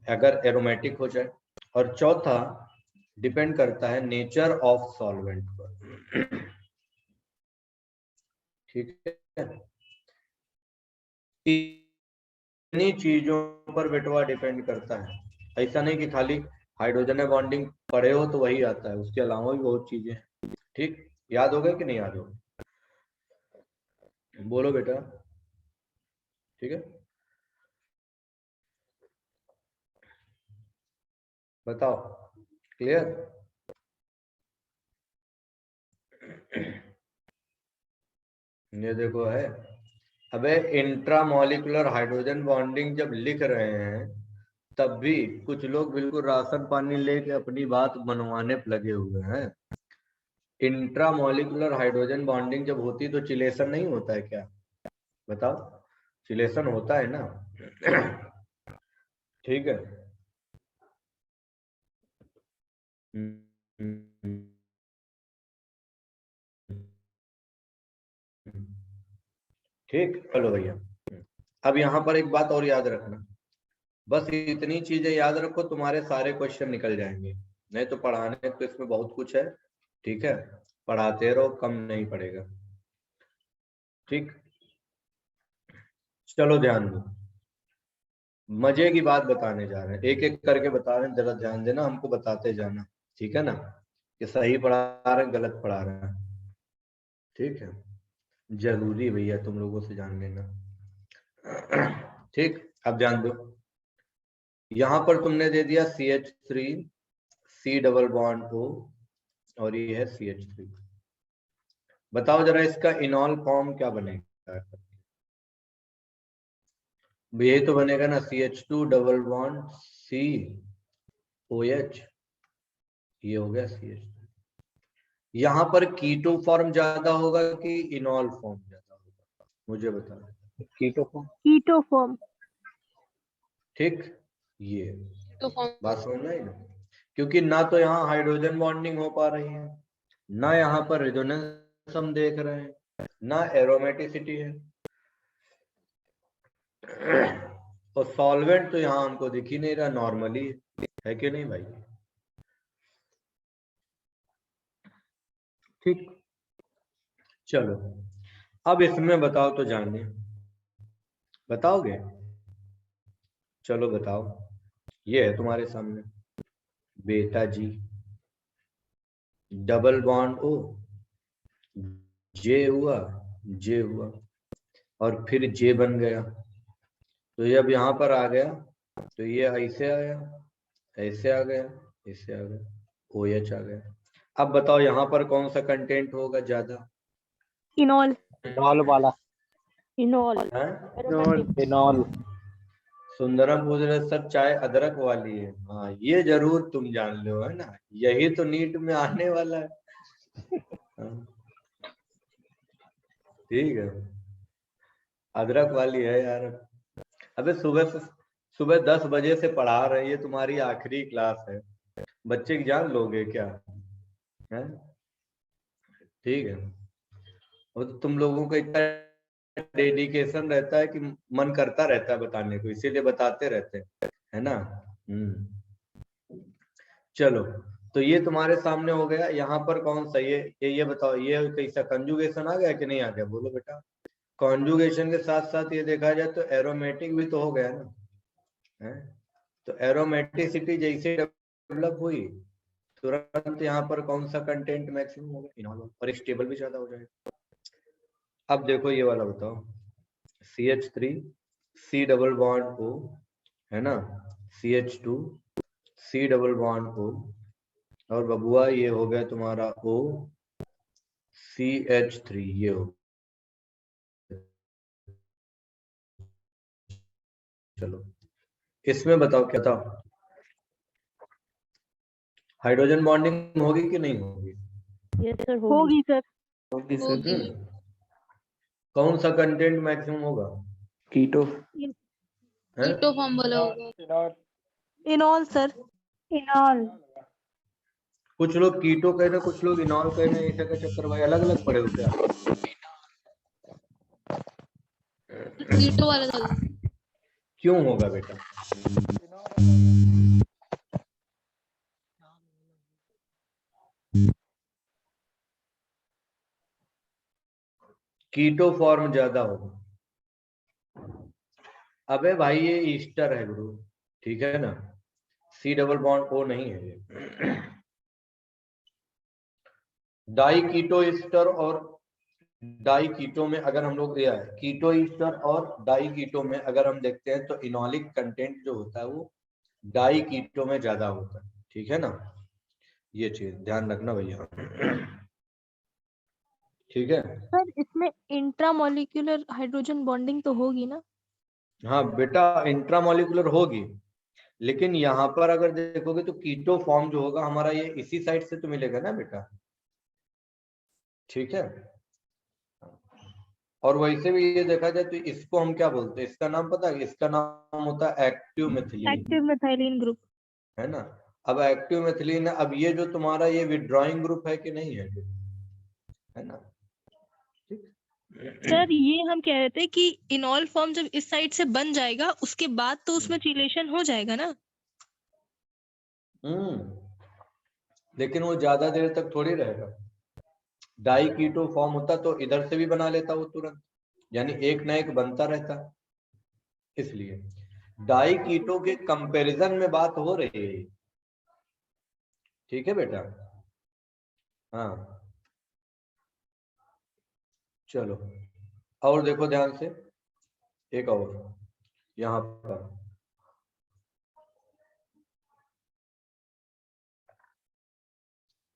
अगर एरोमेटिक हो जाए, और चौथा डिपेंड करता है नेचर ऑफ सॉल्वेंट पर। ठीक है, इन्हीं चीजों पर बेटवा डिपेंड करता है। ऐसा नहीं कि खाली हाइड्रोजन बॉन्डिंग पढ़े हो तो वही आता है, उसके अलावा भी बहुत चीजें हैं। ठीक, याद हो गए कि नहीं याद हो? बोलो बेटा। ठीक है, बताओ, क्लियर? ये देखो है, अबे इंट्रामॉलिक्यूलर हाइड्रोजन बॉन्डिंग जब लिख रहे हैं तब भी कुछ लोग बिल्कुल राशन पानी लेके अपनी बात मनवाने पे लगे हुए हैं। इंट्रामॉलिक्यूलर हाइड्रोजन बॉन्डिंग जब होती तो चिलेशन नहीं होता है क्या? बताओ, चिलेशन होता है ना? ठीक है, ठीक, चलो भैया। अब यहाँ पर एक बात और याद रखना, बस इतनी चीजें याद रखो, तुम्हारे सारे क्वेश्चन निकल जाएंगे। नहीं तो पढ़ाने तो इसमें बहुत कुछ है। ठीक है, पढ़ाते रहो, कम नहीं पड़ेगा। ठीक, चलो ध्यान दो। मजे की बात बताने जा रहे हैं, एक एक करके बता रहे हैं, जरा ध्यान देना, हमको बताते जाना, ठीक है ना, कि सही पढ़ा रहे हैं गलत पढ़ा रहे हैं, ठीक है, जरूरी भैया तुम लोगों से जान लेना। ठीक, अब जान दो, यहां पर तुमने दे दिया CH3 C double bond O और ये है CH3। बताओ जरा इसका इनॉल फॉर्म क्या बनेगा? यही तो बनेगा ना, CH2 डबल बॉन्ड COH, ये हो गया CH2। यहाँ पर कीटो फॉर्म ज्यादा होगा कि इनॉल फॉर्म ज्यादा होगा, मुझे बताओ। Keto form. Keto form. ठीक, ये तो फॉर्म बात समझ में आई ना, क्योंकि ना तो यहाँ हाइड्रोजन बॉन्डिंग हो पा रही है, ना यहाँ पर रेजोनेंस हम देख रहे हैं, ना एरोमेटिसिटी है, और सॉल्वेंट तो यहाँ हमको दिख ही नहीं रहा, नॉर्मली है कि नहीं भाई? ठीक, चलो अब इसमें बताओ तो जाने, बताओगे? चलो बताओ, ये है तुम्हारे सामने बेटा जी, डबल बॉन्ड O, जे हुआ, जे हुआ, और फिर जे बन गया, तो ये अब यहाँ पर आ गया, तो ये ऐसे आया, ऐसे आ गया, ऐसे आ गया, OH आ गया। अब बताओ यहाँ पर कौन सा कंटेंट होगा ज्यादा? इनॉल। इनॉल वाला। इनॉल। है? इनॉल। सुंदरम पूछ रहे सर चाय अदरक वाली है, हाँ ये जरूर तुम जान लो, है ना, यही तो नीट में आने वाला है। हाँ, ठीक है, अदरक वाली है यार। अबे सुबह 10 बजे से पढ़ा रहे हैं, ये तुम्हारी आखिरी क्लास है, बच्चे की जान लोगे क्या? है? ठीक है, वो तो तुम लोगों का इतना डेडिकेशन रहता है कि मन करता रहता है बताने को, इसीलिए बताते रहते हैं, है ना। चलो, तो ये तुम्हारे सामने हो गया, यहाँ पर कौन सा, ये बताओ, ये कैसा कंजुगेशन आ गया कि नहीं आ गया, बोलो बेटा। कॉन्जुगेशन के साथ साथ ये देखा जाए तो एरोमेटिक भी तो हो गया ना, है? तो एरोमेटिसिटी जैसे डेवलप हुई, तुरंत यहाँ पर कौन सा कंटेंट मैक्सिमम होगा, इनॉल, और स्टेबल भी ज्यादा हो जाएगा। अब देखो ये वाला बताओ, CH3 C double bond O, है ना, CH2 C double bond O, और बबुआ ये हो गया तुम्हारा O CH3, ये हो, चलो इसमें बताओ क्या था, हाइड्रोजन बॉन्डिंग होगी कि नहीं होगी? यस सर होगी सर। होगी सर। होगी। कौन सा कंटेंट मैक्सिमम होगा? कीटो। हैं? कीटो फॉर्म वाला होगा। इनॉल सर। इनॉल। कुछ लोग कीटो कह रहे, कुछ लोग इनॉल कह रहे, ऐसा का चक्कर भाई, अलग अलग पड़े हो क्या? कीटो वाला था। क्यों होगा बेटा? कीटो फॉर्म ज्यादा होगा। अबे भाई ये ईस्टर है गुरु, ठीक है ना, C डबल बॉन्ड O नहीं है ये। डाई कीटो ईस्टर और डाई कीटो में अगर हम लोग कीटो ईस्टर और डाई कीटो में अगर हम देखते हैं तो इनॉलिक कंटेंट जो होता है वो डाई कीटो में ज्यादा होता है, ठीक है ना, ये चीज ध्यान रखना भैया। ठीक है, सर इसमें इंट्रामोलिक्यूलर हाइड्रोजन बॉन्डिंग तो होगी ना? हाँ बेटा इंट्रामोलिकुलर होगी, लेकिन यहाँ पर अगर देखोगे तो कीटो फॉर्म जो होगा हमारा ये इसी साइड से तो मिलेगा ना बेटा, ठीक है। और वैसे भी ये देखा जाए तो इसको हम क्या बोलते हैं, इसका नाम पता है, इसका नाम होता है active methylene, active methylene group. है ना। अब एक्टिव मिथिलीन है, अब ये जो तुम्हारा ये विड्रॉइंग ग्रुप है कि नहीं है, है ना। सर ये हम कह रहे थे कि इनॉल फॉर्म जब इस साइड से बन जाएगा उसके बाद तो उसमें चिलेशन हो जाएगा ना? लेकिन वो ज्यादा देर तक थोड़ी रहेगा, डाई कीटो फॉर्म होता तो इधर से भी बना लेता वो तुरंत, यानी एक ना एक बनता रहता, इसलिए डाई कीटो के कंपैरिजन में बात हो रही है, ठीक है बेटा। हाँ चलो और देखो ध्यान से, एक और यहाँ पर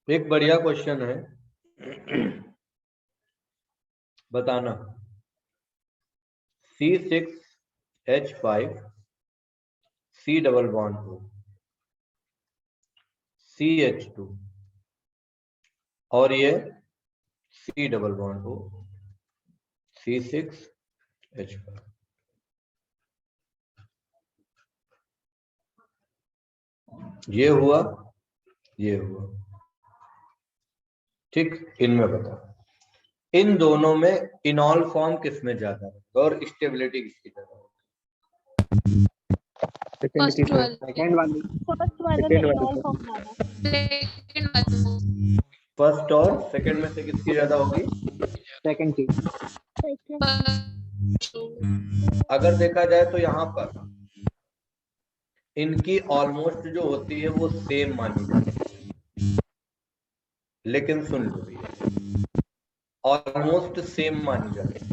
एक बढ़िया क्वेश्चन है, बताना। C6H5 C डबल बॉन्ड हो CH2 और ये C डबल बॉन्ड हो C6H5। ये हुआ, ये हुआ, ठीक। इनमें बता, इन दोनों में इनॉल फॉर्म किसमें ज्यादा है और स्टेबिलिटी किसकी ज्यादा है? सेकंड की First सर, वाले। सेकंड वाली, फर्स्ट वाले में सेकंड वाली इनॉल सर। फॉर्म ज्यादा है। Second वाले। फर्स्ट और सेकंड में से किसकी ज्यादा होगी? सेकंड की। अगर देखा जाए तो यहाँ पर इनकी ऑलमोस्ट जो होती है वो सेम मानी जाती है, लेकिन सुन लो भैया, ऑलमोस्ट सेम मानी जाती है,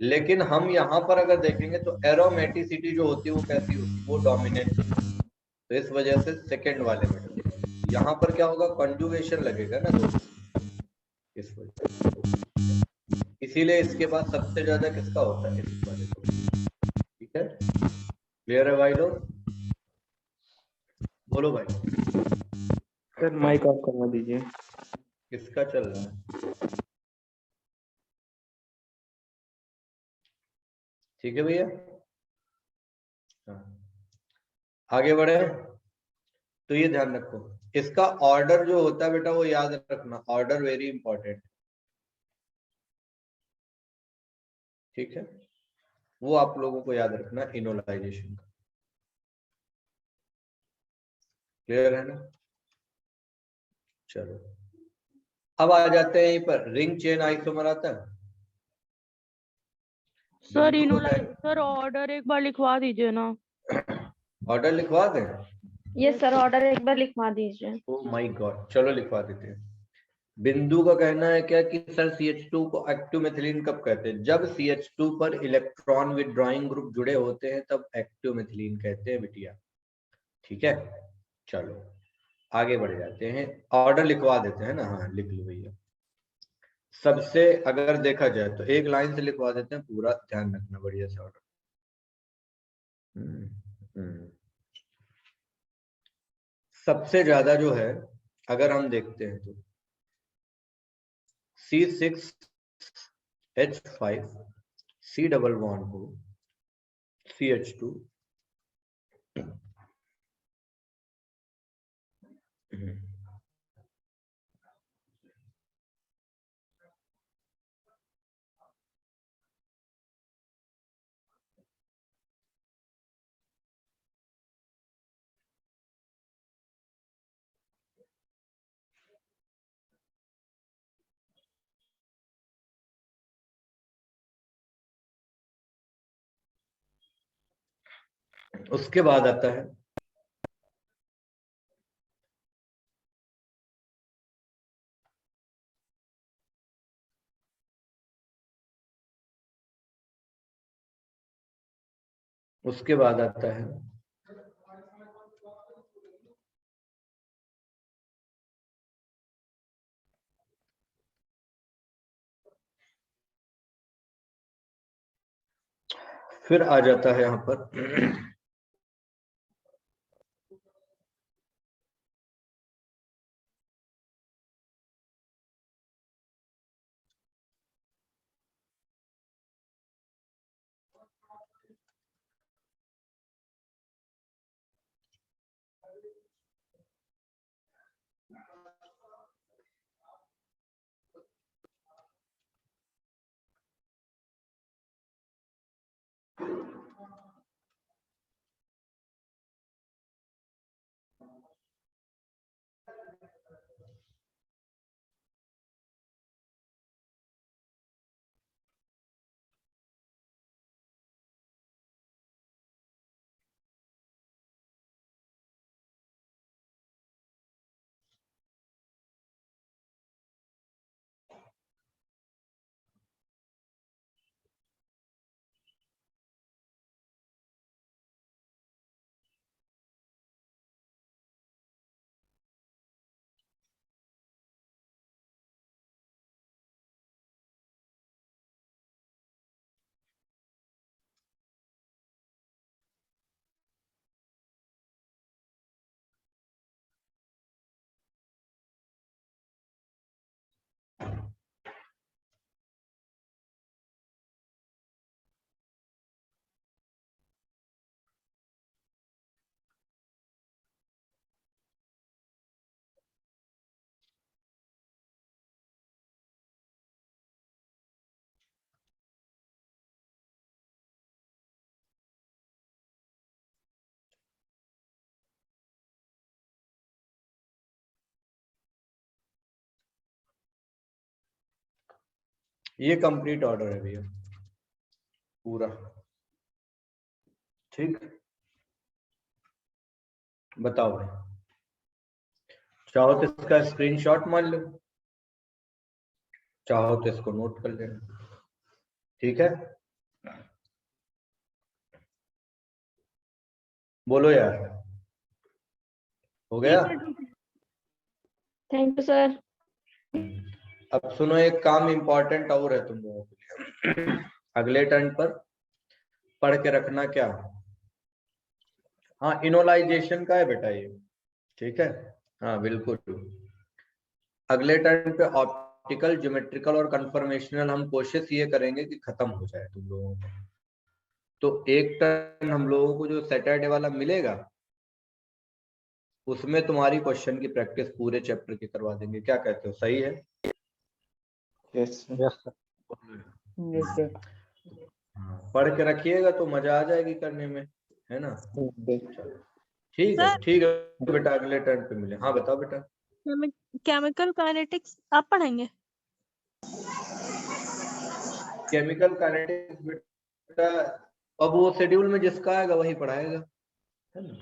लेकिन हम यहाँ पर अगर देखेंगे तो एरोमेटिसिटी जो होती है वो कैसी होती है, वो डोमिनेंट, तो इस वजह से सेकंड वाले में यहाँ पर क्या होगा, कंजुगेशन लगेगा ना दोस्तों, इस वजह से। इसीलिए इसके बाद सबसे ज्यादा किसका होता है, इस वाले को। ठीक है, क्लियर है भाई लोग? बोलो भाई, सर माइक ऑफ करवा दीजिए। किसका चल रहा है? ठीक है भैया, हाँ। आगे बढ़े तो ये ध्यान रखो, इसका ऑर्डर जो होता है बेटा वो याद रखना, ऑर्डर वेरी इंपॉर्टेंट, ठीक है, वो आप लोगों को याद रखना इनोलाइजेशन का। क्लियर है ना? चलो अब आ जाते हैं यहीं पर, रिंग चेन आइसोमर आता है सर बिंदु को सर ऑर्डर एक बार लिखवा दीजिए ना। ऑर्डर लिखवा दें? यस सर, ऑर्डर एक बार लिखवा दीजिए। ओ माय गॉड, चलो लिखवा देते हैं। बिंदु का कहना है क्या कि सर CH2 को एक्टिव मेथिलीन कब कहते हैं? जब CH2 पर इलेक्ट्रॉन विथड्रॉइंग ग्रुप जुड़े होते हैं तब एक्टिव मेथिलीन कहते हैं बिटिया, ठीक है। चलो आगे बढ़ जाते हैं, ऑर्डर लिखवा देते हैं ना, हाँ लिख लो भैया। सबसे अगर देखा जाए तो एक लाइन से लिखवा देते हैं, पूरा ध्यान रखना बढ़िया से ऑर्डर। सबसे ज्यादा जो है अगर हम देखते हैं तो C6H5 C डबल बॉन्ड हो CH2 उसके बाद आता है फिर आ जाता है यहाँ पर ये कंप्लीट ऑर्डर है भैया पूरा। ठीक, बताओ भाई, चाहो तो इसका स्क्रीनशॉट मान लो, चाहो तो इसको नोट कर लेना। ठीक है, बोलो यार, हो गया? Thank you sir. अब सुनो, एक काम इम्पोर्टेंट और है तुम लोगों के लिए। अगले टर्न पर पढ़ के रखना क्या, हाँ इनोलाइजेशन का है बेटा ये, ठीक है, हाँ बिल्कुल। अगले टर्न पे ऑप्टिकल, ज्योमेट्रिकल और कन्फर्मेशनल हम कोशिश ये करेंगे कि खत्म हो जाए तुम लोगों को। तो एक टर्न हम लोगों को जो सैटरडे वाला मिलेगा उसमें तुम्हारी क्वेश्चन की प्रैक्टिस पूरे चैप्टर की करवा देंगे। क्या कहते हो, सही है? Yes sir. Yes sir. पढ़ के रखिएगा तो मजा आ जाएगी करने में, है ना? ओके। ठीक है, ठीक है बेटा, अगले टर्न पे मिले। हाँ बताओ बेटा। केमिकल काइनेटिक्स आप पढ़ाएंगे? केमिकल काइनेटिक्स बेटा अब वो शेड्यूल में जिसका आएगा वही पढ़ाएगा, है ना?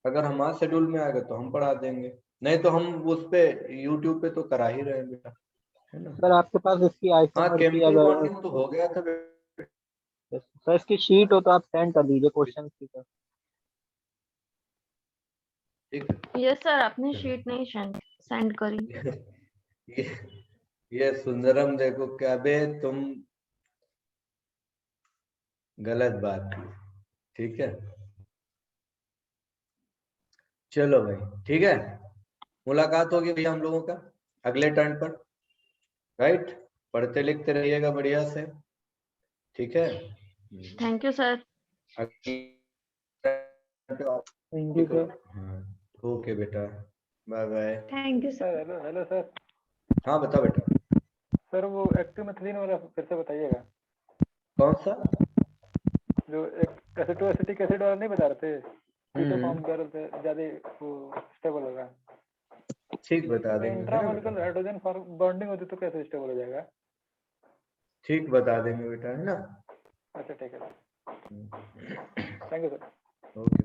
अगर हमारे शेड्यूल में आएगा तो हम पढ़ा देंगे, नहीं तो हम उस पे यूट्यूब पे तो करा ही रहे हैं बेटा, है ना? सर आपके पास इसकी हाँ आइसोमर की केमिकल अगर बॉन्डिंग तो हो गया था सर इसकी शीट हो तो आप सेंड कर दीजिए क्वेश्चन की सर। ठीक है। यस सर, आपने शीट नहीं सेंड करी। ये सुंदरम देखो क्या बे, तुम गलत बात की, ठीक है? चलो भाई, ठीक है, मुलाकात होगी भैया हम लोगों का अगले टर्न पर, राइट? पढ़ते लिखते रहिएगा बढ़िया से, ठीक है? Thank you sir. Thank you sir. Okay बेटा, bye bye. Thank you sir. Hello hello sir. हाँ बताओ बेटा। सर वो एक्टिव मेथिलीन वाला फिर से बताइएगा, कौन सा? जो एक एसिटिक एसिड वाला नहीं बता रहे थे, कीटो फॉर्म कर ज्यादा वो स्टेबल होगा। ठीक बता देंगे, है ना इंट्रामोलिकुलर बेटा? हाइड्रोजन बॉन्डिंग होती तो कैसे स्टेबल हो जाएगा? ठीक बता देंगे बेटा, है ना? अच्छा ठीक है, थैंक यू सर। ओके।